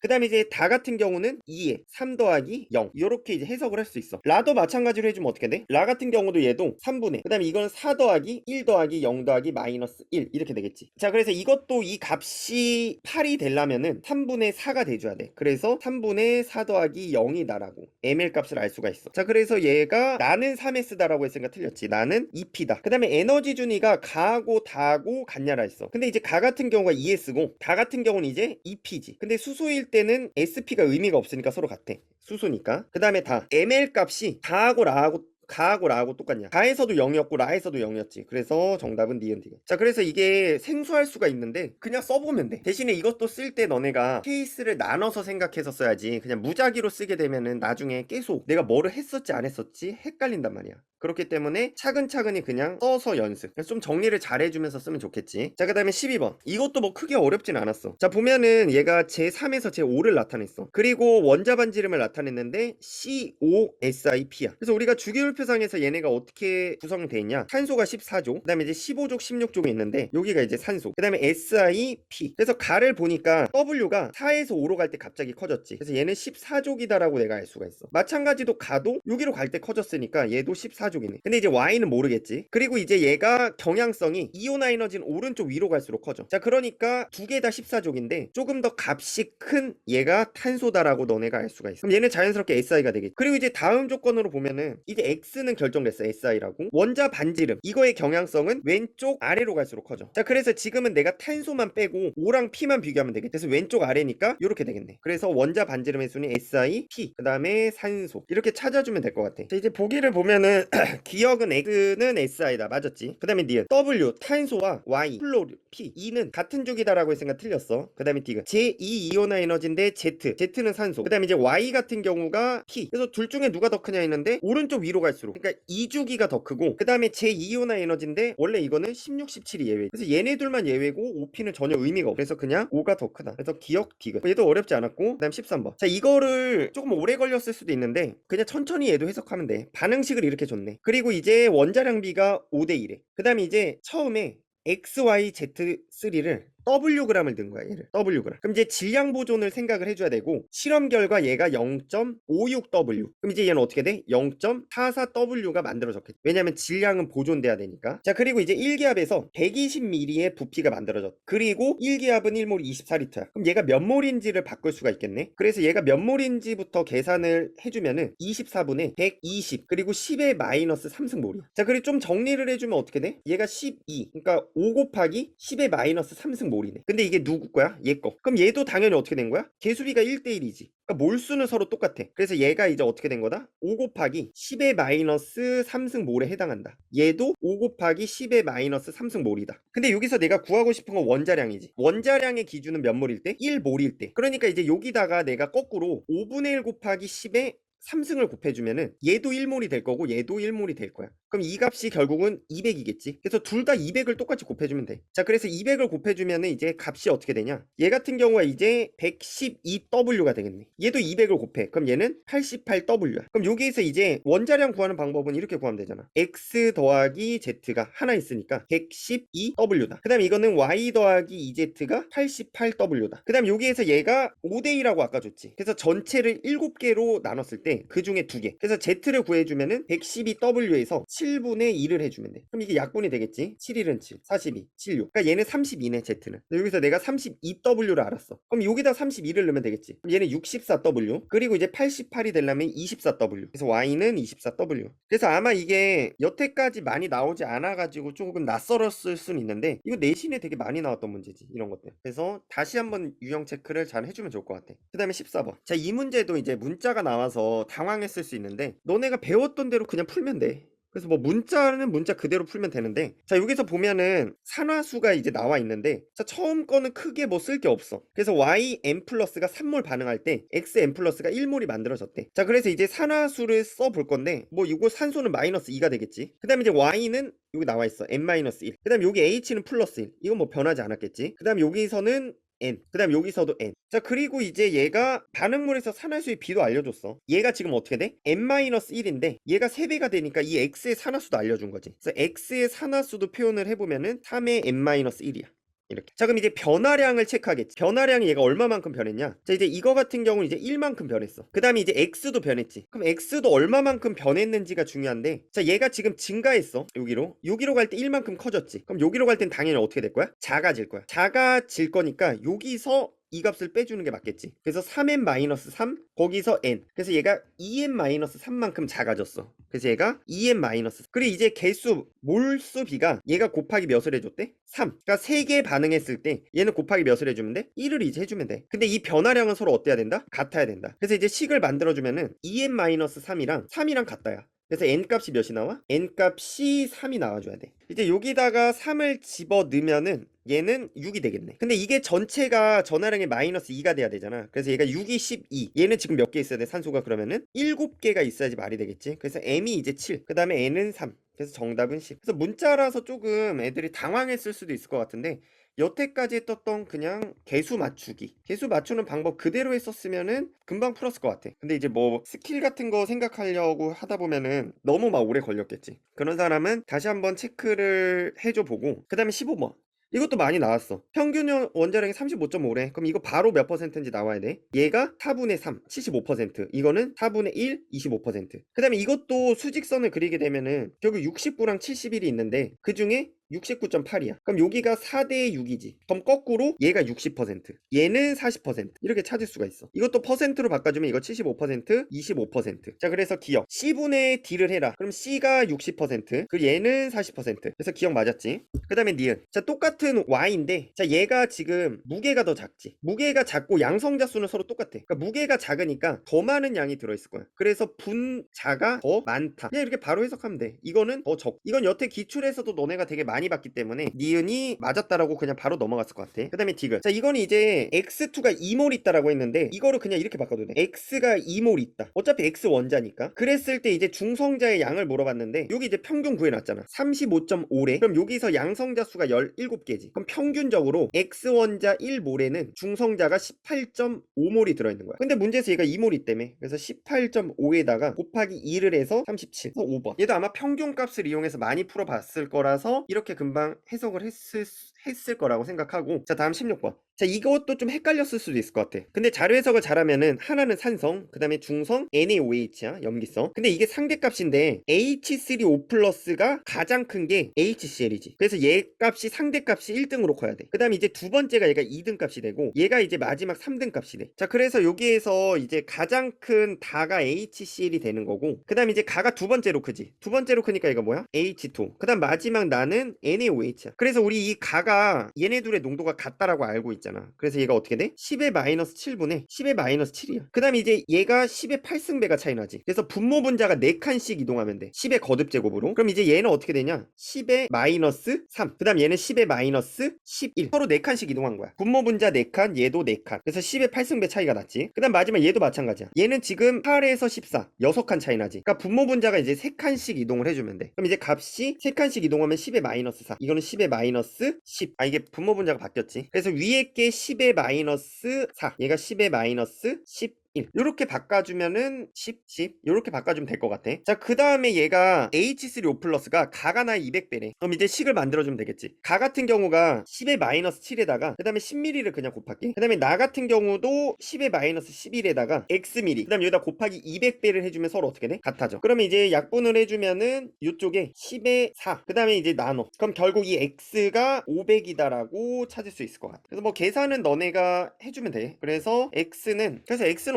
그 다음에 이제 다 같은 경우는 2에 3 더하기 0 이렇게 이제 해석을 할 수 있어. 라도 마찬가지로 해주면 어떻게 돼? 라 같은 경우도 얘도 3분의, 그 다음에 이거는 4 더하기 1 더하기 0 더하기 마이너스 1 이렇게 되겠지. 자, 그래서 이것도 이 값이 8이 되려면은 3분의 4가 돼줘야 돼. 그래서 3분의 4 더하기 0이다라고 ml 값을 알 수가 있어. 자, 그래서 얘가 나는 3s다라고 했으니까 틀렸지. 나는 2p다. 그 다음에 에너지 준위가 가하고 다하고 같냐라 했어. 근데 이제 가 같은 경우가 2s고 다 같은 경우는 이제 2p지. 근데 수소일 때는 SP가 의미가 없으니까 서로 같아. 수소니까. 그 다음에 다. ML 값이 다하고 라하고 가하고 라하고 똑같냐. 가에서도 0이었고 라에서도 0이었지. 그래서 정답은 니은 디귿. 자, 그래서 이게 생소할 수가 있는데 그냥 써보면 돼. 대신에 이것도 쓸 때 너네가 케이스를 나눠서 생각해서 써야지. 그냥 무작위로 쓰게 되면은 나중에 계속 내가 뭐를 했었지 안 했었지 헷갈린단 말이야. 그렇기 때문에 차근차근히 그냥 써서 연습. 좀 정리를 잘 해주면서 쓰면 좋겠지. 자, 그 다음에 12번. 이것도 뭐 크게 어렵진 않았어. 자, 보면은 얘가 제3에서 제5를 나타냈어. 그리고 원자 반지름을 나타냈는데 COSIP야. 그래서 우리가 주기율표상에서 얘네가 어떻게 구성되어 있냐. 탄소가 14족, 그 다음에 이제 15족, 16족이 있는데 여기가 이제 산소, 그 다음에 SIP. 그래서 가를 보니까 W가 4에서 5로 갈 때 갑자기 커졌지. 그래서 얘는 14족이다라고 내가 알 수가 있어. 마찬가지로 가도 여기로 갈 때 커졌으니까 얘도 14족이네. 근데 이제 Y는 모르겠지. 그리고 이제 얘가 경향성이 이온화 에너지는 오른쪽 위로 갈수록 커져. 자, 그러니까 두 개 다 14족인데 조금 더 값이 큰 얘가 탄소다라고 너네가 알 수가 있어. 그럼 얘는 자연스럽게 SI가 되겠지. 그리고 이제 다음 조건으로 보면은 이제 X는 결정됐어. SI라고. 원자 반지름 이거의 경향성은 왼쪽 아래로 갈수록 커져. 자, 그래서 지금은 내가 탄소만 빼고 O랑 P만 비교하면 되겠지. 그래서 왼쪽 아래니까 이렇게 되겠네. 그래서 원자 반지름의 순위 SI, P, 그 다음에 산소 이렇게 찾아주면 될 것 같아. 자, 이제 보기를 보면은 기억은 X는 SI다. 맞았지. 그 다음에 니은 W 탄소와 Y 플로르 P E는 같은 쪽이다라고 했으니까 틀렸어. 그 다음에 디귿 제2 이온화 에너지인데 Z는 산소, 그 다음에 이제 Y 같은 경우가 P. 그래서 둘 중에 누가 더 크냐 했는데 오른쪽 위로 갈수록, 그러니까 2주기가 더 크고, 그 다음에 제2 이온화 에너지인데 원래 이거는 16, 17이 예외. 그래서 얘네 둘만 예외고 OP는 전혀 의미가 없어. 그래서 그냥 O가 더 크다. 그래서 기억 디귿. 얘도 어렵지 않았고, 그 다음 13번. 자, 이거를 조금 오래 걸렸을 수도 있는데 그냥 천천히 얘도 해석하면 돼. 반응식을 이렇게 줬네. 그리고 이제 원자량비가 5대1에, 그 다음에 이제 처음에 XYZ3를 Wg을 든 거야. 얘를 Wg. 그럼 이제 질량 보존을 생각을 해줘야 되고, 실험 결과 얘가 0.56W. 그럼 이제 얘는 어떻게 돼? 0.44W가 만들어졌겠지. 왜냐면 질량은 보존돼야 되니까. 자, 그리고 이제 1기압에서 120ml의 부피가 만들어졌. 그리고 1기압은 1몰이 24L야. 그럼 얘가 몇 몰인지를 바꿀 수가 있겠네. 그래서 얘가 몇 몰인지부터 계산을 해주면은 24분의 120 그리고 10의 마이너스 3승몰이야. 자, 그리고 좀 정리를 해주면 어떻게 돼? 얘가 12, 그러니까 5 곱하기 10의 마이너스 3승몰. 몰이네. 근데 이게 누구 거야? 얘 거. 그럼 얘도 당연히 어떻게 된 거야? 개수비가 1대1이지. 그러니까 몰수는 서로 똑같아. 그래서 얘가 이제 어떻게 된 거다? 5 곱하기 10의 마이너스 3승 몰에 해당한다. 얘도 5 곱하기 10의 마이너스 3승 몰이다. 근데 여기서 내가 구하고 싶은 건 원자량이지. 원자량의 기준은 몇 몰일 때? 1몰일 때. 그러니까 이제 여기다가 내가 거꾸로 5분의 1 곱하기 10의 3승을 곱해주면은 얘도 1몰이 될 거고 얘도 1몰이 될 거야. 그럼 이 값이 결국은 200이겠지. 그래서 둘 다 200을 똑같이 곱해주면 돼. 자, 그래서 200을 곱해주면은 이제 값이 어떻게 되냐? 얘 같은 경우가 이제 112W가 되겠네. 얘도 200을 곱해. 그럼 얘는 88W야. 그럼 여기에서 이제 원자량 구하는 방법은 이렇게 구하면 되잖아. X 더하기 Z가 하나 있으니까 112W다. 그 다음에 이거는 Y 더하기 2Z가 88W다. 그 다음 여기에서 얘가 5대2라고 아까 줬지. 그래서 전체를 7개로 나눴을 때 그 중에 2개. 그래서 Z를 구해주면은 112W에서 7분의 2를 해주면 돼. 그럼 이게 약분이 되겠지. 7, 1은 7, 42, 76. 그러니까 얘는 32네, Z는. 여기서 내가 32W를 알았어. 그럼 여기다 32를 넣으면 되겠지. 그럼 얘는 64W. 그리고 이제 88이 되려면 24W. 그래서 Y는 24W. 그래서 아마 이게 여태까지 많이 나오지 않아가지고 조금 낯설었을 수는 있는데 이거 내신에 되게 많이 나왔던 문제지. 이런 것들. 그래서 다시 한번 유형 체크를 잘 해주면 좋을 것 같아. 그 다음에 14번. 자, 이 문제도 이제 문자가 나와서 당황했을 수 있는데 너네가 배웠던 대로 그냥 풀면 돼. 그래서 뭐 문자는 문자 그대로 풀면 되는데, 자, 여기서 보면은 산화수가 이제 나와 있는데, 자, 처음 거는 크게 뭐 쓸 게 없어. 그래서 yn 플러스가 3몰 반응할 때 xn 플러스가 1몰이 만들어졌대. 자, 그래서 이제 산화수를 써볼 건데, 뭐 이거 산소는 마이너스 2가 되겠지. 그 다음에 이제 y는 여기 나와 있어. n-1. 그 다음 여기 h는 플러스 1. 이건 뭐 변하지 않았겠지. 그 다음 여기서는 n. 그 다음 여기서도 n. 자, 그리고 이제 얘가 반응물에서 산화수의 비도 알려줬어. 얘가 지금 어떻게 돼? n-1인데 얘가 3배가 되니까 이 x의 산화수도 알려준 거지. 그래서 x의 산화수도 표현을 해보면은 3의 n-1이야. 이렇게. 자, 그럼 이제 변화량을 체크하겠지. 변화량이 얘가 얼마만큼 변했냐? 자, 이제 이거 같은 경우는 이제 1만큼 변했어. 그 다음에 이제 x도 변했지. 그럼 x도 얼마만큼 변했는지가 중요한데, 자, 얘가 지금 증가했어. 여기로 갈 때 1만큼 커졌지. 그럼 여기로 갈 땐 당연히 어떻게 될 거야? 작아질 거야. 작아질 거니까 여기서 이 값을 빼주는 게 맞겠지. 그래서 3n-3 거기서 n. 그래서 얘가 2n-3만큼 작아졌어. 그래서 얘가 2n-3. 그리고 이제 개수 몰수 비가 얘가 곱하기 몇을 해줬대? 3. 그러니까 3개 반응했을 때 얘는 곱하기 몇을 해주면 돼? 1을 이제 해주면 돼. 근데 이 변화량은 서로 어때야 된다? 같아야 된다. 그래서 이제 식을 만들어주면은 2n-3이랑 3이랑 같다야. 그래서 n값이 몇이 나와? n값이 3이 나와줘야 돼. 이제 여기다가 3을 집어 넣으면은 얘는 6이 되겠네. 근데 이게 전체가 전화량이 마이너스 2가 돼야 되잖아. 그래서 얘가 6이 12. 얘는 지금 몇 개 있어야 돼? 산소가 그러면은 7개가 있어야지 말이 되겠지. 그래서 m이 이제 7. 그 다음에 n은 3. 그래서 정답은 10. 그래서 문자라서 조금 애들이 당황했을 수도 있을 것 같은데 여태까지 했던 그냥 개수 맞추기, 개수 맞추는 방법 그대로 했었으면은 금방 풀었을 것 같아. 근데 이제 뭐 스킬 같은 거 생각하려고 하다 보면은 너무 막 오래 걸렸겠지. 그런 사람은 다시 한번 체크를 해줘 보고, 그 다음에 15번 이것도 많이 나왔어. 평균 원자량이 35.5래. 그럼 이거 바로 몇 퍼센트인지 나와야 돼. 얘가 4분의 3, 75%. 이거는 4분의 1, 25%. 그 다음에 이것도 수직선을 그리게 되면은 결국 69랑 71이 있는데 그 중에 69.8이야. 그럼 여기가 4대 6이지. 그럼 거꾸로 얘가 60%, 얘는 40% 이렇게 찾을 수가 있어. 이것도 퍼센트로 바꿔주면 이거 75%, 25%. 자, 그래서 기억 C분의 D를 해라. 그럼 C가 60%, 그리고 얘는 40%. 그래서 기억 맞았지. 그 다음에 니은. 자, 똑같은 Y인데, 자, 얘가 지금 무게가 더 작지. 무게가 작고 양성자 수는 서로 똑같아. 그러니까 무게가 작으니까 더 많은 양이 들어있을 거야. 그래서 분자가 더 많다. 그냥 이렇게 바로 해석하면 돼. 이거는 더 적. 이건 여태 기출에서도 너네가 되게 많이 봤기 때문에 니은이 맞았다라고 그냥 바로 넘어갔을 것 같아. 그 다음에 디귿. 자, 이거는 이제 x2가 2몰 있다라고 했는데 이거를 그냥 이렇게 바꿔도 돼. x가 2몰 있다. 어차피 x 원자니까. 그랬을 때 이제 중성자의 양을 물어봤는데 여기 이제 평균 구해놨잖아. 35.5래. 그럼 여기서 양성자 수가 17개지. 그럼 평균적으로 x 원자 1몰에는 중성자가 18.5몰이 들어있는 거야. 근데 문제에서 얘가 2몰 있다며. 그래서 18.5에다가 곱하기 2를 해서 37. 그래서 5번. 얘도 아마 평균값을 이용해서 많이 풀어봤을 거라서 이렇게 금방 해석을 했을 거라고 생각하고, 자, 다음 16번. 자, 이것도 좀 헷갈렸을 수도 있을 것 같아. 근데 자료 해석을 잘하면은 하나는 산성, 그 다음에 중성, NaOH야, 염기성. 근데 이게 상대값인데 H3O 플러스가 가장 큰 게 HCl이지. 그래서 얘 값이 상대값이 1등으로 커야 돼. 그 다음에 이제 두 번째가 얘가 2등 값이 되고 얘가 이제 마지막 3등 값이 돼. 자, 그래서 여기에서 이제 가장 큰 다가 HCl이 되는 거고, 그 다음에 이제 가가 두 번째로 크지. 두 번째로 크니까 이거 뭐야? H2. 그 다음 마지막 나는 NaOH야. 그래서 우리 이 가가 얘네 둘의 농도가 같다라고 알고 있잖아. 그래서 얘가 어떻게 돼? 10의 마이너스 7분의 10의 마이너스 7이야. 그 다음에 이제 얘가 10의 8승배가 차이 나지. 그래서 분모 분자가 4칸씩 이동하면 돼. 10의 거듭 제곱으로. 그럼 이제 얘는 어떻게 되냐? 10의 마이너스 3. 그 다음 얘는 10의 마이너스 11. 서로 4칸씩 이동한 거야. 분모 분자 4칸, 얘도 4칸. 그래서 10의 8승배 차이가 났지. 그 다음 마지막 얘도 마찬가지야. 얘는 지금 8에서 14. 6칸 차이 나지. 그러니까 분모 분자가 이제 3칸씩 이동을 해주면 돼. 그럼 이제 값이 3칸씩 이동하면 10의 마이너스 4. 이거는 10의 마이너스 10. 아, 이게 분모 분자가 바뀌었지. 그래서 위에 게 10의 마이너스 4. 얘가 10의 마이너스 10. 이렇게 바꿔주면은 10 이렇게 바꿔주면 될 것 같아. 자, 그 다음에 얘가 H3O 플러스가 가가 나의 200배래. 그럼 이제 식을 만들어주면 되겠지. 가 같은 경우가 10의 마이너스 7에다가 그 다음에 10mm를 그냥 곱할게. 그 다음에 나 같은 경우도 10의 마이너스 11에다가 Xml, 그 다음에 여기다 곱하기 200배를 해주면 서로 어떻게 돼? 같아져. 그러면 이제 약분을 해주면은 이쪽에 10의 4, 그 다음에 이제 나눠. 그럼 결국 이 X가 500이다라고 찾을 수 있을 것 같아. 그래서 뭐 계산은 너네가 해주면 돼. 그래서 X는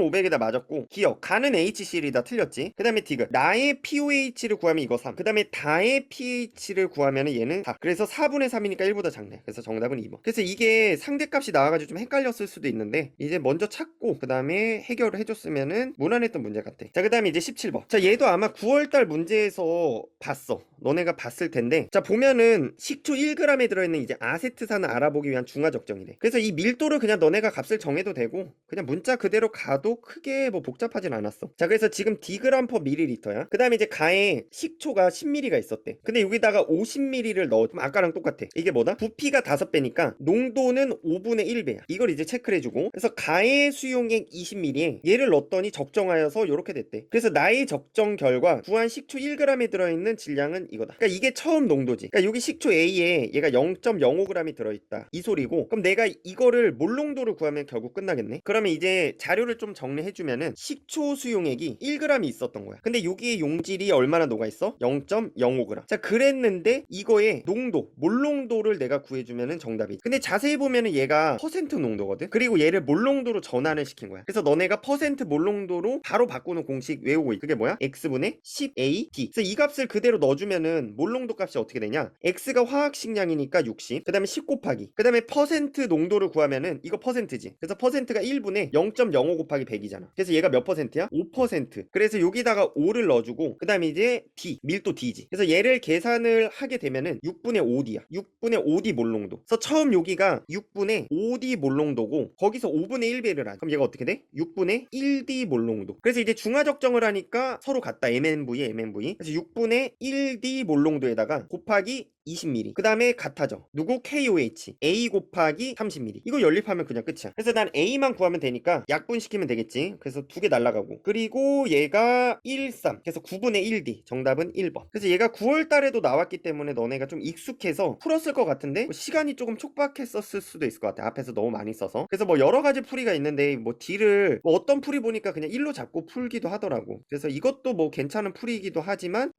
500에다 맞았고, 기억 가는 HCl이다 틀렸지. 그 다음에 디귿 나의 POH를 구하면 이거 3, 그 다음에 다의 pH를 구하면 얘는 4. 그래서 4분의 3이니까 1보다 작네. 그래서 정답은 2번. 그래서 이게 상대값이 나와가지고 좀 헷갈렸을 수도 있는데 이제 먼저 찾고 그 다음에 해결을 해줬으면은 무난했던 문제 같아. 자, 그 다음에 이제 17번. 자, 얘도 아마 9월달 문제에서 봤어. 너네가 봤을 텐데, 자, 보면은 식초 1g에 들어있는 이제 아세트산을 알아보기 위한 중화 적정이래. 그래서 이 밀도를 그냥 너네가 값을 정해도 되고 그냥 문자 그대로 가도 크게 뭐 복잡하진 않았어. 자, 그래서 지금 디그람 퍼 밀리리터야. 그 다음에 이제 가에 식초가 10ml가 있었대. 근데 여기다가 50ml를 넣어. 그럼 아까랑 똑같아. 이게 뭐다? 부피가 5배니까 농도는 5분의 1배야. 이걸 이제 체크를 해주고, 그래서 가의 수용액 20ml에 얘를 넣었더니 적정하여서 이렇게 됐대. 그래서 나의 적정 결과 구한 식초 1g에 들어있는 질량은 이거다. 그러니까 이게 처음 농도지. 그러니까 여기 식초 A에 얘가 0.05g이 들어있다, 이 소리고, 그럼 내가 이거를 몰농도를 구하면 결국 끝나겠네. 그러면 이제 자료를 좀 정리해주면은 식초 수용액이 1g이 있었던 거야. 근데 여기에 용질이 얼마나 녹아있어? 0.05g. 자, 그랬는데 이거의 농도, 몰농도를 내가 구해주면은 정답이지. 근데 자세히 보면은 얘가 퍼센트 농도거든. 그리고 얘를 몰농도로 전환을 시킨 거야. 그래서 너네가 퍼센트 몰농도로 바로 바꾸는 공식 외우고 있. 그게 뭐야? x분의 10AD. 그래서 이 값을 그대로 넣어주면은 몰농도 값이 어떻게 되냐? x가 화학식량이니까 60, 그 다음에 10 곱하기, 그 다음에 퍼센트 농도를 구하면은 이거 퍼센트지. 그래서 퍼센트가 1분의 0.05 곱하기 100이잖아. 그래서 얘가 몇 퍼센트야? 5%. 그래서 여기다가 5를 넣어주고 그 다음에 이제 D, 밀도 D지. 그래서 얘를 계산을 하게 되면은 6분의 5D야. 6분의 5D 몰농도. 그래서 처음 여기가 6분의 5D 몰농도고 거기서 5분의 1배를 하지. 그럼 얘가 어떻게 돼? 6분의 1D 몰농도. 그래서 이제 중화 적정을 하니까 서로 같다. MnV, MnV. 그래서 6분의 1D 몰농도에다가 곱하기 20ml. 그 다음에 같아져. 누구? KOH. A 곱하기 30ml. 이거 연립하면 그냥 끝이야. 그래서 난 A만 구하면 되니까 약분시키면 되겠지. 그래서 두 개 날라가고. 그리고 얘가 13. 그래서 9분의 1D. 정답은 1번. 그래서 얘가 9월 달에도 나왔기 때문에 너네가 좀 익숙해서 풀었을 것 같은데 뭐 시간이 조금 촉박했었을 수도 있을 것 같아. 앞에서 너무 많이 써서. 그래서 뭐 여러 가지 풀이가 있는데 뭐 D를 뭐 어떤 풀이 보니까 그냥 1로 잡고 풀기도 하더라고. 그래서 이것도 뭐 괜찮은 풀이기도 하지만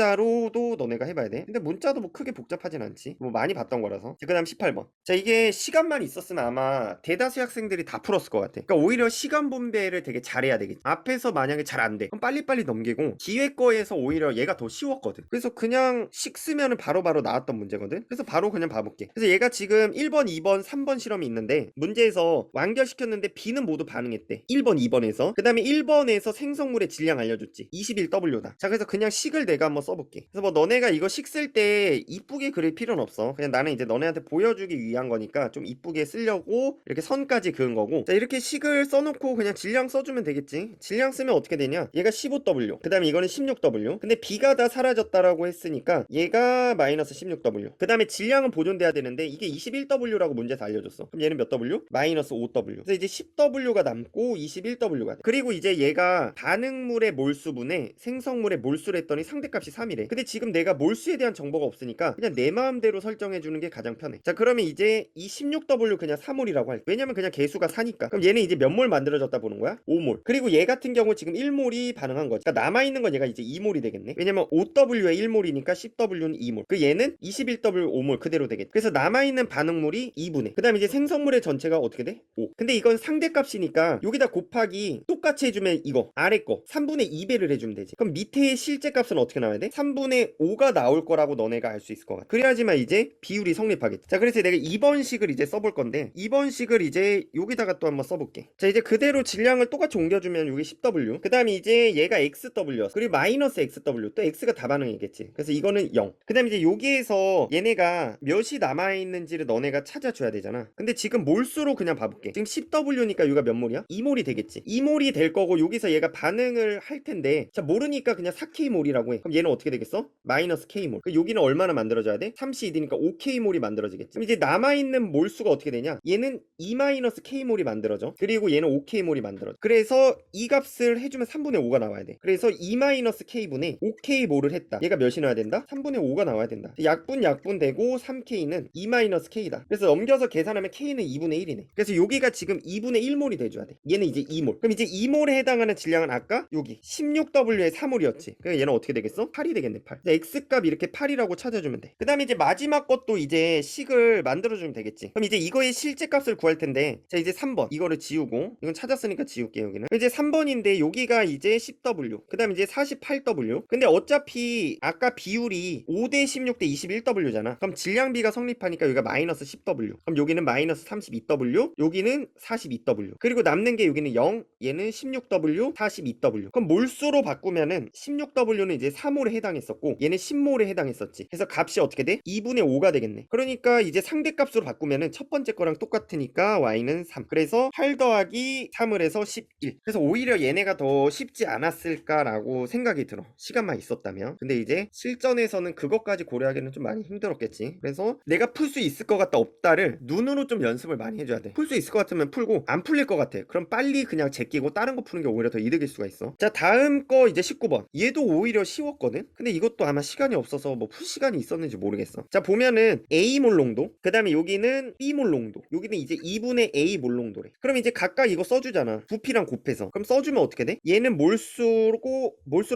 문자로도 너네가 해봐야 돼. 근데 문자도 뭐 크게 복잡하진 않지. 뭐 많이 봤던 거라서. 그 다음 18번. 자, 이게 시간만 있었으면 아마 대다수 학생들이 다 풀었을 것 같아. 그러니까 오히려 시간 분배를 되게 잘해야 되겠지. 앞에서 만약에 잘 안 돼, 그럼 빨리빨리 넘기고 기획 거에서 오히려 얘가 더 쉬웠거든. 그래서 그냥 식 쓰면은 바로바로 나왔던 문제거든. 그래서 바로 그냥 봐볼게. 그래서 얘가 지금 1번, 2번, 3번 실험이 있는데 문제에서 완결시켰는데 B는 모두 반응했대. 1번, 2번에서. 그 다음에 1번에서 생성물의 질량 알려줬지. 21W다. 자, 그래서 그냥 식을 내가 한번 써볼게. 그래서 뭐 너네가 이거 식 쓸 때 이쁘게 그릴 필요는 없어. 그냥 나는 이제 너네한테 보여주기 위한 거니까 좀 이쁘게 쓰려고 이렇게 선까지 그은 거고. 자, 이렇게 식을 써놓고 그냥 질량 써주면 되겠지. 질량 쓰면 어떻게 되냐? 얘가 15W, 그 다음에 이거는 16W. 근데 B가 다 사라졌다라고 했으니까 얘가 마이너스 16W. 그 다음에 질량은 보존돼야 되는데 이게 21W라고 문제에서 알려줬어. 그럼 얘는 몇 W? 마이너스 5W. 그래서 이제 10W가 남고 21W가 돼. 그리고 이제 얘가 반응물의 몰수분에 생성물의 몰수를 했더니 상대값이 3이래. 근데 지금 내가 몰수에 대한 정보가 없으니까 그냥 그냥 내 마음대로 설정해주는 게 가장 편해. 자, 그러면 이제 이 16W 그냥 3몰이라고 할게. 왜냐면 그냥 개수가 4니까. 그럼 얘는 이제 몇 몰 만들어졌다 보는 거야? 5몰. 그리고 얘 같은 경우 지금 1몰이 반응한 거지. 그러니까 남아있는 건 얘가 이제 2몰이 되겠네. 왜냐면 5W에 1몰이니까 10W는 2몰. 그 얘는 21W 5몰 그대로 되겠지. 그래서 남아있는 반응물이 2분의. 그 다음에 이제 생성물의 전체가 어떻게 돼? 5. 근데 이건 상대값이니까 여기다 곱하기 똑같이 해주면 이거 아래 거 3분의 2배를 해주면 되지. 그럼 밑에의 실제 값은 어떻게 나와야 돼? 3분의 5가 나올 거라고 너네가 알 수 있을 것 같아. 그래야지만 이제 비율이 성립하겠지. 자, 그래서 내가 2번 식을 이제 써볼 건데 2번 식을 이제 여기다가 또 한번 써볼게. 자, 이제 그대로 질량을 똑같이 옮겨주면 여기 10W. 그 다음에 이제 얘가 XW였어. 그리고 마이너스 XW. 또 X가 다 반응이겠지. 그래서 이거는 0. 그 다음에 이제 여기에서 얘네가 몇이 남아있는지를 너네가 찾아줘야 되잖아. 근데 지금 몰수로 그냥 봐볼게. 지금 10W니까 여기가 몇 몰이야? 2몰이 되겠지. 2몰이 될 거고 여기서 얘가 반응을 할 텐데 자, 모르니까 그냥 4K몰이라고 해. 그럼 얘는 어떻게 되겠어? 마이너스 K몰. 그 여기는 얼마나 만들어져야 돼? 3C2니까 5K몰이 만들어지겠지. 그럼 이제 남아있는 몰수가 어떻게 되냐? 얘는 2-K몰이 만들어져. 그리고 얘는 5K몰이 만들어져. 그래서 이 값을 해주면 3분의 5가 나와야 돼. 그래서 2-K분의 5K몰을 했다. 얘가 몇이 나와야 된다? 3분의 5가 나와야 된다. 약분 되고 3K는 2-K다. 그래서 넘겨서 계산하면 K는 2분의 1이네. 그래서 여기가 지금 2분의 1몰이 돼줘야 돼. 얘는 이제 2몰. 그럼 이제 2몰에 해당하는 질량은 아까 여기 16W의 3몰이었지. 그러니까 얘는 어떻게 되겠어? 8이 되겠네. 8. X값 이렇게 8이라고 찾아주면 돼. 그 다음에 이제 마지막 것도 이제 식을 만들어주면 되겠지. 그럼 이제 이거의 실제 값을 구할 텐데 자, 이제 3번 이거를 지우고 이건 찾았으니까 지울게. 여기는 이제 3번인데 여기가 이제 10W 그 다음에 이제 48W. 근데 어차피 아까 비율이 5대 16대 21W잖아. 그럼 질량비가 성립하니까 여기가 마이너스 10W. 그럼 여기는 마이너스 32W, 여기는 42W. 그리고 남는 게 여기는 0, 얘는 16W, 42W. 그럼 몰수로 바꾸면은 16W는 이제 3몰에 해당했었고 얘는 10몰에 해당했었지. 그래서 값이 어떻게 돼? 2분의 5가 되겠네. 그러니까 이제 상대값으로 바꾸면은 첫 번째 거랑 똑같으니까 y는 3. 그래서 8 더하기 3을 해서 11. 그래서 오히려 얘네가 더 쉽지 않았을까라고 생각이 들어. 시간만 있었다면. 근데 이제 실전에서는 그것까지 고려하기는 좀 많이 힘들었겠지. 그래서 내가 풀 수 있을 것 같다 없다를 눈으로 좀 연습을 많이 해줘야 돼. 풀 수 있을 것 같으면 풀고 안 풀릴 것 같아. 그럼 빨리 그냥 제끼고 다른 거 푸는 게 오히려 더 이득일 수가 있어. 자, 다음 거 이제 19번. 얘도 오히려 쉬웠거든. 근데 이것도 아마 시간이 없어서 뭐 풀 시간이 있었는지 모르겠어. 자, 보면은 A몰 농도, 그 다음에 여기는 B몰 농도, 여기는 이제 2분의 A몰 농도래. 그럼 이제 각각 이거 써주잖아. 부피랑 곱해서. 그럼 써주면 어떻게 돼? 얘는 몰수로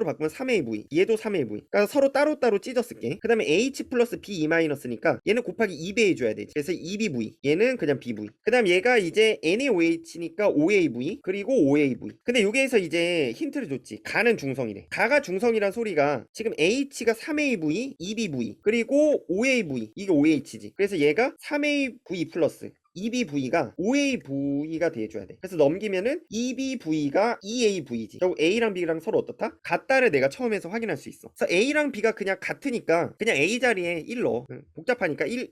바꾸면 3AV, 얘도 3AV. 그러니까 서로 따로따로 찢어쓸게. 그 다음에 H 플러스 B E-니까 얘는 곱하기 2배 해줘야 되지. 그래서 2BV, 얘는 그냥 BV. 그 다음 얘가 이제 NaOH니까 OAV, 그리고 OAV. 근데 여기에서 이제 힌트를 줬지. 가는 중성이래. 가가 중성이란 소리가 지금 H가 3AV, 2BV, 그리고 OAV, 이게 OH지. 그래서 얘가 3AV 플러스 EBV가 OAV가 돼줘야 돼. 그래서 넘기면은 EBV가 EAV지. 결국 A랑 B랑 서로 어떻다? 같다를 내가 처음에서 확인할 수 있어. 그래서 A랑 B가 그냥 같으니까 그냥 A 자리에 1 넣어. 복잡하니까 1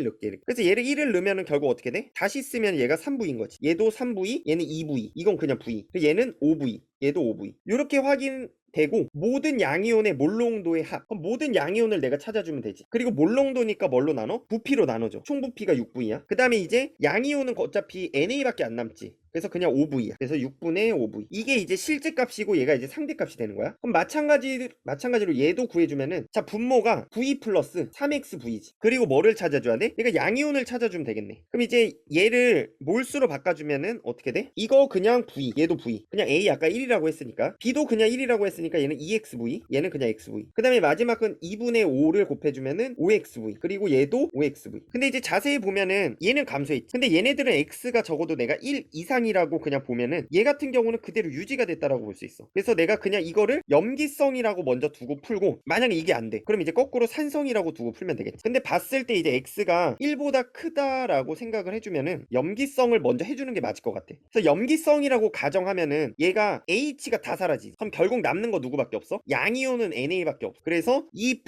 넣게. 그래서 얘를 1을 넣으면은 결국 어떻게 돼? 다시 쓰면 얘가 3V인 거지. 얘도 3V, 얘는 2V. 이건 그냥 V. 얘는 5V. 얘도 5V. 이렇게 확인되고 모든 양이온의 몰농도의 합. 그럼 모든 양이온을 내가 찾아주면 되지. 그리고 몰농도니까 뭘로 나눠? 부피로 나눠줘. 총 부피가 6V야. 그 다음에 이제 양이온은 어차피 NA밖에 안 남지. 그래서 그냥 5V야. 그래서 6분의 5V. 이게 이제 실제 값이고 얘가 이제 상대값이 되는 거야. 그럼 마찬가지로 얘도 구해주면은 자, 분모가 V 플러스 3XV지. 그리고 뭐를 찾아줘야 돼? 그러니까 양이온을 찾아주면 되겠네. 그럼 이제 얘를 몰수로 바꿔주면은 어떻게 돼? 이거 그냥 V, 얘도 V. 그냥 A 아까 1이라고 했으니까. B도 그냥 1이라고 했으니까 얘는 2XV, 얘는 그냥 XV. 그 다음에 마지막은 2분의 5를 곱해주면은 5XV. 그리고 얘도 5XV. 근데 이제 자세히 보면은 얘는 감소했지. 근데 얘네들은 X가 적어도 내가 1 이상이라고 그냥 보면은 얘 같은 경우는 그대로 유지가 됐다라고 볼 수 있어. 그래서 내가 그냥 이거를 염기성이라고 먼저 두고 풀고 만약에 이게 안 돼. 그럼 이제 거꾸로 산성이라고 두고 풀면 되겠지. 근데 봤을 때 이제 X가 1보다 크다라고 생각을 해주면은 염기성을 먼저 해주는 게 맞을 것 같아. 그래서 염기성이라고 가정하면은 얘가 H가 다 사라지지. 그럼 결국 남는 거 누구밖에 없어? 양이온은 NA밖에 없어. 그래서 이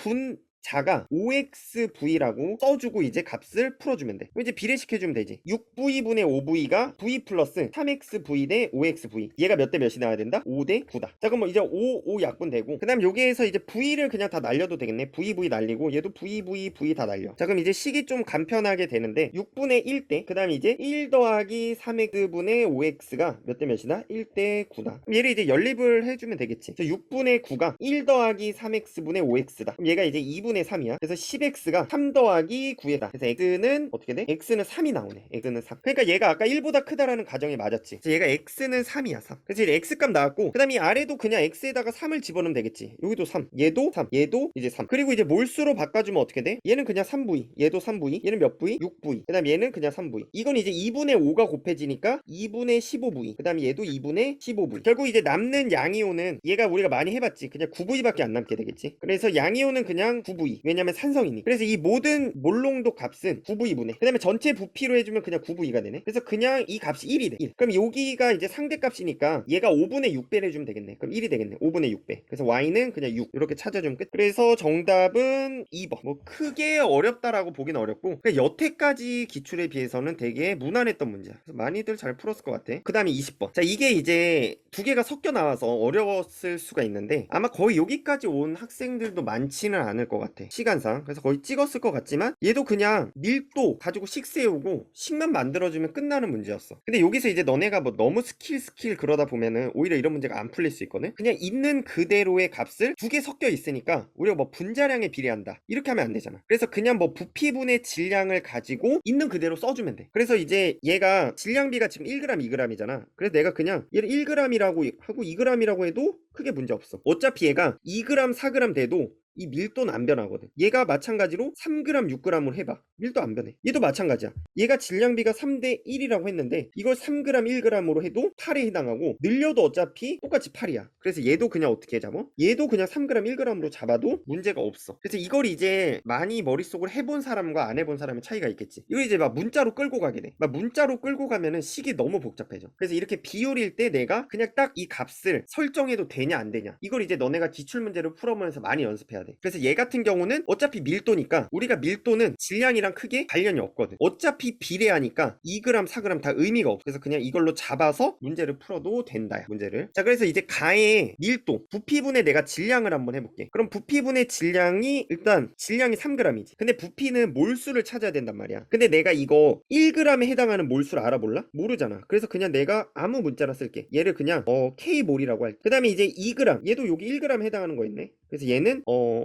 자가 OXV라고 써주고 이제 값을 풀어주면 돼. 그럼 이제 비례시켜주면 되지. 6V분의 5V가 V 플러스 3XV 대 5XV. 얘가 몇 대 몇이 나와야 된다? 5대 9다. 자, 그럼 뭐 이제 5 약분되고 그 다음 여기에서 이제 V를 그냥 다 날려도 되겠네. V 날리고 얘도 V 다 날려. 자, 그럼 이제 식이 좀 간편하게 되는데 6분의 1대 그 다음 이제 1 더하기 3X분의 5X가 몇 대 몇이다? 1대 9다. 그럼 얘를 이제 연립을 해주면 되겠지. 6분의 9가 1 더하기 3X분의 5X다. 그럼 얘가 이제 2분의 2분의 3이야. 그래서 10x가 3 더하기 9에다. 그래서 x는 어떻게 돼? x는 3이 나오네. x는 3. 그러니까 얘가 아까 1보다 크다라는 가정이 맞았지. 그래서 얘가 x는 3이야. 3. 그래서 이제 x값 나왔고, 그 다음에 이 아래도 그냥 x에다가 3을 집어넣으면 되겠지. 여기도 3, 얘도 3, 얘도 이제 3. 그리고 이제 몰수로 바꿔주면 어떻게 돼? 얘는 그냥 3V, 얘도 3V, 얘는 몇 V? 6V. 그 다음 얘는 그냥 3V. 이건 이제 2분의 5가 곱해지니까 2분의 15V. 그 다음에 얘도 2분의 15V. 결국 이제 남는 양이온은 얘가 우리가 많이 해봤지. 그냥 9V밖에 안 남게 되겠지. 그래서 양이온은 그냥 9V. 왜냐면 산성이니. 그래서 이 모든 몰롱도 값은 9V분해. 그 다음에 전체 부피로 해주면 그냥 9V가 되네. 그래서 그냥 이 값이 1이 돼. 1. 그럼 여기가 이제 상대값이니까 얘가 5분의 6배를 해주면 되겠네. 그럼 1이 되겠네. 5분의 6배. 그래서 y는 그냥 6. 이렇게 찾아주면 끝. 그래서 정답은 2번. 뭐 크게 어렵다라고 보기는 어렵고, 그러니까 여태까지 기출에 비해서는 되게 무난했던 문제야. 그래서 많이들 잘 풀었을 것 같아. 그 다음에 20번. 자, 이게 이제 두 개가 섞여 나와서 어려웠을 수가 있는데, 아마 거의 여기까지 온 학생들도 많지는 않을 것 같아, 시간상. 그래서 거의 찍었을 것 같지만 얘도 그냥 밀도 가지고 식 세우고 식만 만들어주면 끝나는 문제였어. 근데 여기서 이제 너네가 뭐 너무 스킬 그러다 보면은 오히려 이런 문제가 안 풀릴 수 있거든. 그냥 있는 그대로의 값을 두 개 섞여 있으니까 우리가 뭐 분자량에 비례한다 이렇게 하면 안 되잖아. 그래서 그냥 뭐 부피분의 질량을 가지고 있는 그대로 써주면 돼. 그래서 이제 얘가 질량비가 지금 1g 2g이잖아. 그래서 내가 그냥 얘를 1g이라고 하고 2g이라고 해도 크게 문제 없어. 어차피 얘가 2g 4g 돼도 이 밀도는 안 변하거든. 얘가 마찬가지로 3g 6g으로 해봐, 밀도 안 변해. 얘도 마찬가지야. 얘가 질량비가 3대 1이라고 했는데 이걸 3g 1g으로 해도 8에 해당하고, 늘려도 어차피 똑같이 8이야. 그래서 얘도 그냥 어떻게 잡아? 얘도 그냥 3g 1g으로 잡아도 문제가 없어. 그래서 이걸 이제 많이 머릿속으로 해본 사람과 안 해본 사람의 차이가 있겠지. 이거 이제 막 문자로 끌고 가게 돼. 막 문자로 끌고 가면은 식이 너무 복잡해져. 그래서 이렇게 비율일 때 내가 그냥 딱 이 값을 설정해도 되냐 안 되냐, 이걸 이제 너네가 기출문제를 풀어보면서 많이 연습해야 돼. 그래서 얘 같은 경우는 어차피 밀도니까, 우리가 밀도는 질량이랑 크게 관련이 없거든. 어차피 비례하니까 2g 4g 다 의미가 없어. 그래서 그냥 이걸로 잡아서 문제를 풀어도 된다, 문제를. 자, 그래서 이제 가의 밀도 부피분의 내가 질량을 한번 해볼게. 그럼 부피분의 질량이 일단 질량이 3g이지. 근데 부피는 몰수를 찾아야 된단 말이야. 근데 내가 이거 1g에 해당하는 몰수를 알아볼라? 모르잖아. 그래서 그냥 내가 아무 문자나 쓸게. 얘를 그냥 K몰이라고 할게. 그 다음에 이제 2g, 얘도 여기 1g에 해당하는 거 있네. 그래서 얘는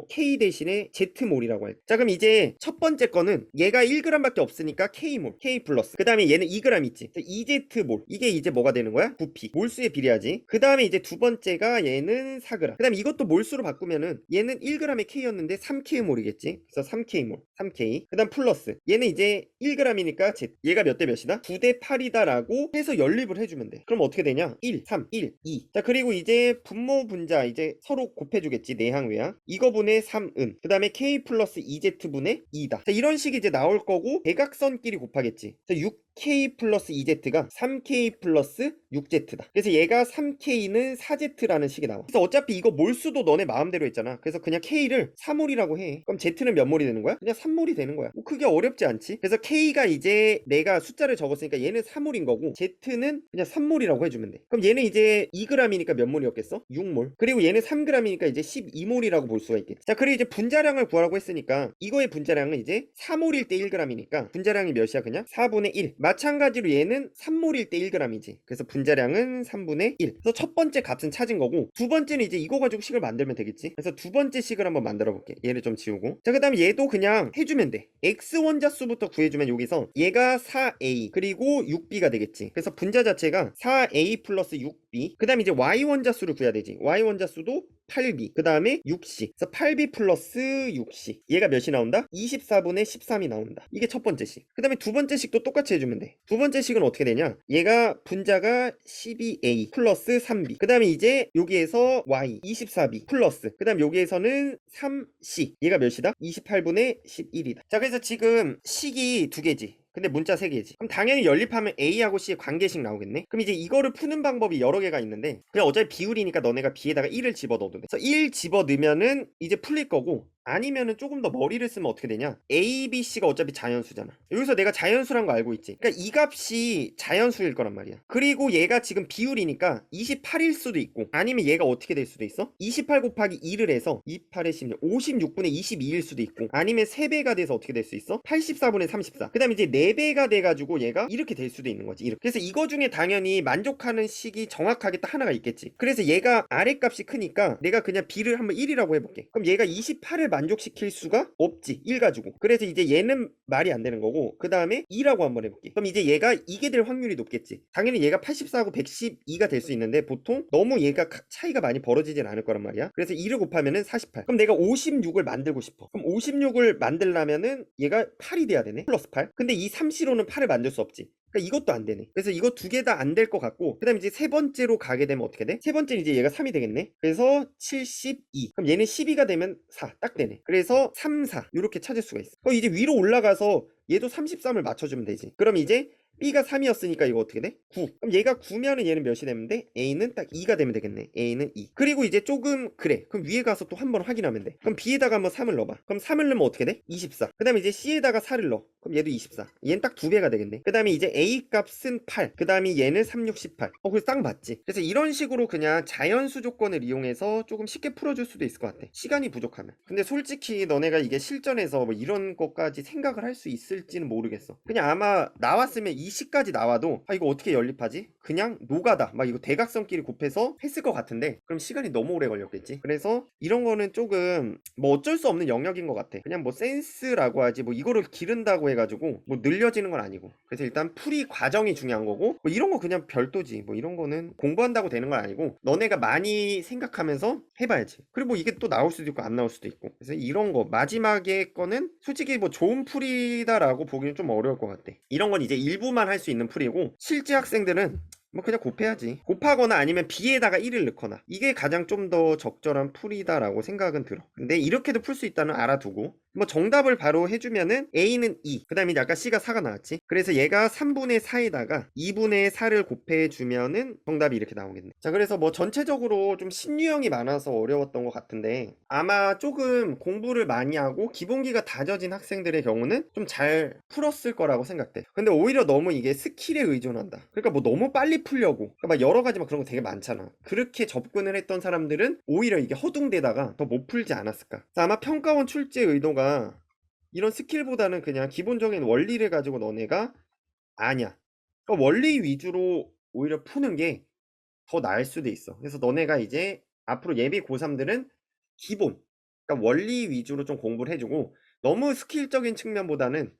K 대신에 Z몰이라고 할게. 자, 그럼 이제 첫 번째 거는 얘가 1g밖에 없으니까 K몰, K 플러스. 그 다음에 얘는 2g 있지. 2Z몰. 이게 이제 뭐가 되는 거야? 부피. 몰수에 비례하지. 그 다음에 이제 두 번째가 얘는 4g. 그 다음에 이것도 몰수로 바꾸면은 얘는 1g에 K였는데 3K몰이겠지. 그래서 3K몰, 3K. 그 다음 플러스. 얘는 이제 1g이니까 Z. 얘가 몇 대 몇이다? 9대 8이다라고 해서 연립을 해주면 돼. 그럼 어떻게 되냐? 1, 3, 1, 2. 자, 그리고 이제 분모 분자 이제 서로 곱해주겠지. 내항 외항. 이거분의 3은. 그 다음에 K 플러스 2Z분의 2다. 자, 이런 식이 이제 나올 거고, 대각선끼리 곱하겠지. 자, 6K 플러스 2Z가 3K 플러스 6Z다. 그래서 얘가 3K는 4Z라는 식이 나와. 그래서 어차피 이거 몰수도 너네 마음대로 했잖아. 그래서 그냥 K를 3몰이라고 해. 그럼 Z는 몇 몰이 되는 거야? 그냥 3몰이 되는 거야. 뭐 크게 어렵지 않지? 그래서 K가 이제 내가 숫자를 적었으니까 얘는 3몰인 거고, Z는 그냥 3몰이라고 해주면 돼. 그럼 얘는 이제 2g이니까 몇 몰이었겠어? 6몰. 그리고 얘는 3g이니까 이제 12몰이라고 볼 수가 있겠지. 자, 그리고 이제 분자량을 구하라고 했으니까 이거의 분자량은 이제 4몰일 때 1g이니까 분자량이 몇이야? 그냥 4분의 1. 마찬가지로 얘는 3몰일 때 1g이지. 그래서 분자량은 3분의 1. 그래서 첫 번째 값은 찾은 거고, 두 번째는 이제 이거 가지고 식을 만들면 되겠지. 그래서 두 번째 식을 한번 만들어 볼게. 얘를 좀 지우고. 자, 그 다음에 얘도 그냥 해주면 돼. x 원자수부터 구해주면 여기서 얘가 4a 그리고 6b가 되겠지. 그래서 분자 자체가 4a 플러스 6b. 그 다음에 이제 y 원자수를 구해야 되지. y 원자수도 8b, 그 다음에 6c. 그래서 8b 플러스 6c. 얘가 몇이 나온다? 24분의 13이 나온다. 이게 첫 번째 식. 그 다음에 두 번째 식도 똑같이 해주면 돼. 두 번째 식은 어떻게 되냐? 얘가 분자가 12a 플러스 3b. 그 다음에 이제 여기에서 y 24b 플러스, 그 다음 여기에서는 3c. 얘가 몇이다? 28분의 11이다. 자, 그래서 지금 식이 두 개지. 근데 문자 3개지. 그럼 당연히 연립하면 A하고 C의 관계식 나오겠네. 그럼 이제 이거를 푸는 방법이 여러 개가 있는데, 그냥 어차피 비율이니까 너네가 B에다가 1을 집어넣어도 돼. 그래서 1 집어넣으면은 이제 풀릴 거고, 아니면은 조금 더 머리를 쓰면 어떻게 되냐? A, B, C가 어차피 자연수잖아. 여기서 내가 자연수란 거 알고 있지? 그러니까 이 값이 자연수일 거란 말이야. 그리고 얘가 지금 비율이니까 28일 수도 있고, 아니면 얘가 어떻게 될 수도 있어? 28 곱하기 2를 해서 28에 16, 56분의 22일 수도 있고, 아니면 3배가 돼서 어떻게 될 수 있어? 84분의 34. 그 다음에 이제 4배가 돼가지고 얘가 이렇게 될 수도 있는 거지. 이렇게. 그래서 이거 중에 당연히 만족하는 식이 정확하게 딱 하나가 있겠지. 그래서 얘가 아래 값이 크니까 내가 그냥 B를 한번 1이라고 해볼게. 그럼 얘가 28을 만족시킬 수가 없지 1 가지고. 그래서 이제 얘는 말이 안 되는 거고, 그 다음에 2라고 한번 해볼게. 그럼 이제 얘가 이게 될 확률이 높겠지. 당연히 얘가 84하고 112가 될 수 있는데 보통 너무 얘가 차이가 많이 벌어지진 않을 거란 말이야. 그래서 2를 곱하면은 48. 그럼 내가 56을 만들고 싶어. 그럼 56을 만들려면은 얘가 8이 돼야 되네. 플러스 8. 근데 이 3C로는 8을 만들 수 없지. 그러니까 이것도 안 되네. 그래서 이거 두 개 다 안 될 것 같고, 그 다음에 이제 세 번째로 가게 되면 어떻게 돼? 세 번째는 이제 얘가 3이 되겠네. 그래서 72. 그럼 얘는 12가 되면 4. 딱 되네. 그래서 3, 4. 이렇게 찾을 수가 있어. 이제 위로 올라가서 얘도 33을 맞춰주면 되지. 그럼 이제 B가 3이었으니까 이거 어떻게 돼? 9. 그럼 얘가 9면은 얘는 몇이 되면 돼? A는 딱 2가 되면 되겠네. A는 2. 그리고 이제 조금 그래. 그럼 위에 가서 또 한 번 확인하면 돼. 그럼 B에다가 한번 3을 넣어봐. 그럼 3을 넣으면 어떻게 돼? 24. 그 다음에 이제 C에다가 4를 넣어. 그럼 얘도 24. 얘는 딱 2배가 되겠네. 그 다음에 이제 A 값은 8. 그 다음에 얘는 3, 6, 18. 그래서 딱 맞지. 그래서 이런 식으로 그냥 자연수 조건을 이용해서 조금 쉽게 풀어줄 수도 있을 것 같아. 시간이 부족하면. 근데 솔직히 너네가 이게 실전에서 뭐 이런 것까지 생각을 할 수 있을지는 모르겠어. 그냥 아마 나왔으면 이 시까지 나와도 이거 어떻게 연립하지? 그냥 노가다 막 이거 대각선끼리 곱해서 했을 것 같은데, 그럼 시간이 너무 오래 걸렸겠지. 그래서 이런 거는 조금 뭐 어쩔 수 없는 영역인 것 같아. 그냥 뭐 센스라고 하지 뭐 이거를 기른다고 해가지고 뭐 늘려지는 건 아니고. 그래서 일단 풀이 과정이 중요한 거고, 뭐 이런 거 그냥 별도지. 뭐 이런 거는 공부한다고 되는 건 아니고 너네가 많이 생각하면서 해봐야지. 그리고 뭐 이게 또 나올 수도 있고 안 나올 수도 있고. 그래서 이런 거 마지막에 거는 솔직히 뭐 좋은 풀이다라고 보기는 좀 어려울 것 같아. 이런 건 이제 일부만 할 수 있는 풀이고, 실제 학생들은 뭐 그냥 곱해야지. 곱하거나 아니면 B에다가 1을 넣거나, 이게 가장 좀 더 적절한 풀이다라고 생각은 들어. 근데 이렇게도 풀 수 있다는 알아두고, 뭐 정답을 바로 해주면은 A는 2, 그 다음에 이제 아까 C가 4가 나왔지. 그래서 얘가 3분의 4에다가 2분의 4를 곱해주면은 정답이 이렇게 나오겠네. 자, 그래서 뭐 전체적으로 좀 신유형이 많아서 어려웠던 것 같은데, 아마 조금 공부를 많이 하고 기본기가 다져진 학생들의 경우는 좀 잘 풀었을 거라고 생각돼. 근데 오히려 너무 이게 스킬에 의존한다. 그러니까 뭐 너무 빨리 풀려고, 그러니까 막 여러 가지 막 그런 거 되게 많잖아. 그렇게 접근을 했던 사람들은 오히려 이게 허둥대다가 더 못 풀지 않았을까. 그래서 아마 평가원 출제 의도가 이런 스킬보다는 그냥 기본적인 원리를 가지고 너네가 아냐, 그러니까 원리 위주로 오히려 푸는 게 더 나을 수도 있어. 그래서 너네가 이제 앞으로 예비 고3들은 기본, 그러니까 원리 위주로 좀 공부를 해주고, 너무 스킬적인 측면보다는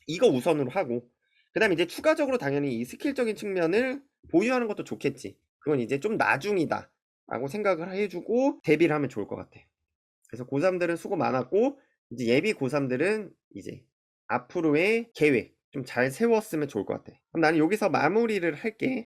이거 우선으로 하고, 그 다음에 이제 추가적으로 당연히 이 스킬적인 측면을 보유하는 것도 좋겠지. 그건 이제 좀 나중이다 라고 생각을 해주고 대비를 하면 좋을 것 같아. 그래서 고3들은 수고 많았고, 이제 예비 고3들은 이제 앞으로의 계획 좀 잘 세웠으면 좋을 것 같아. 그럼 나는 여기서 마무리를 할게.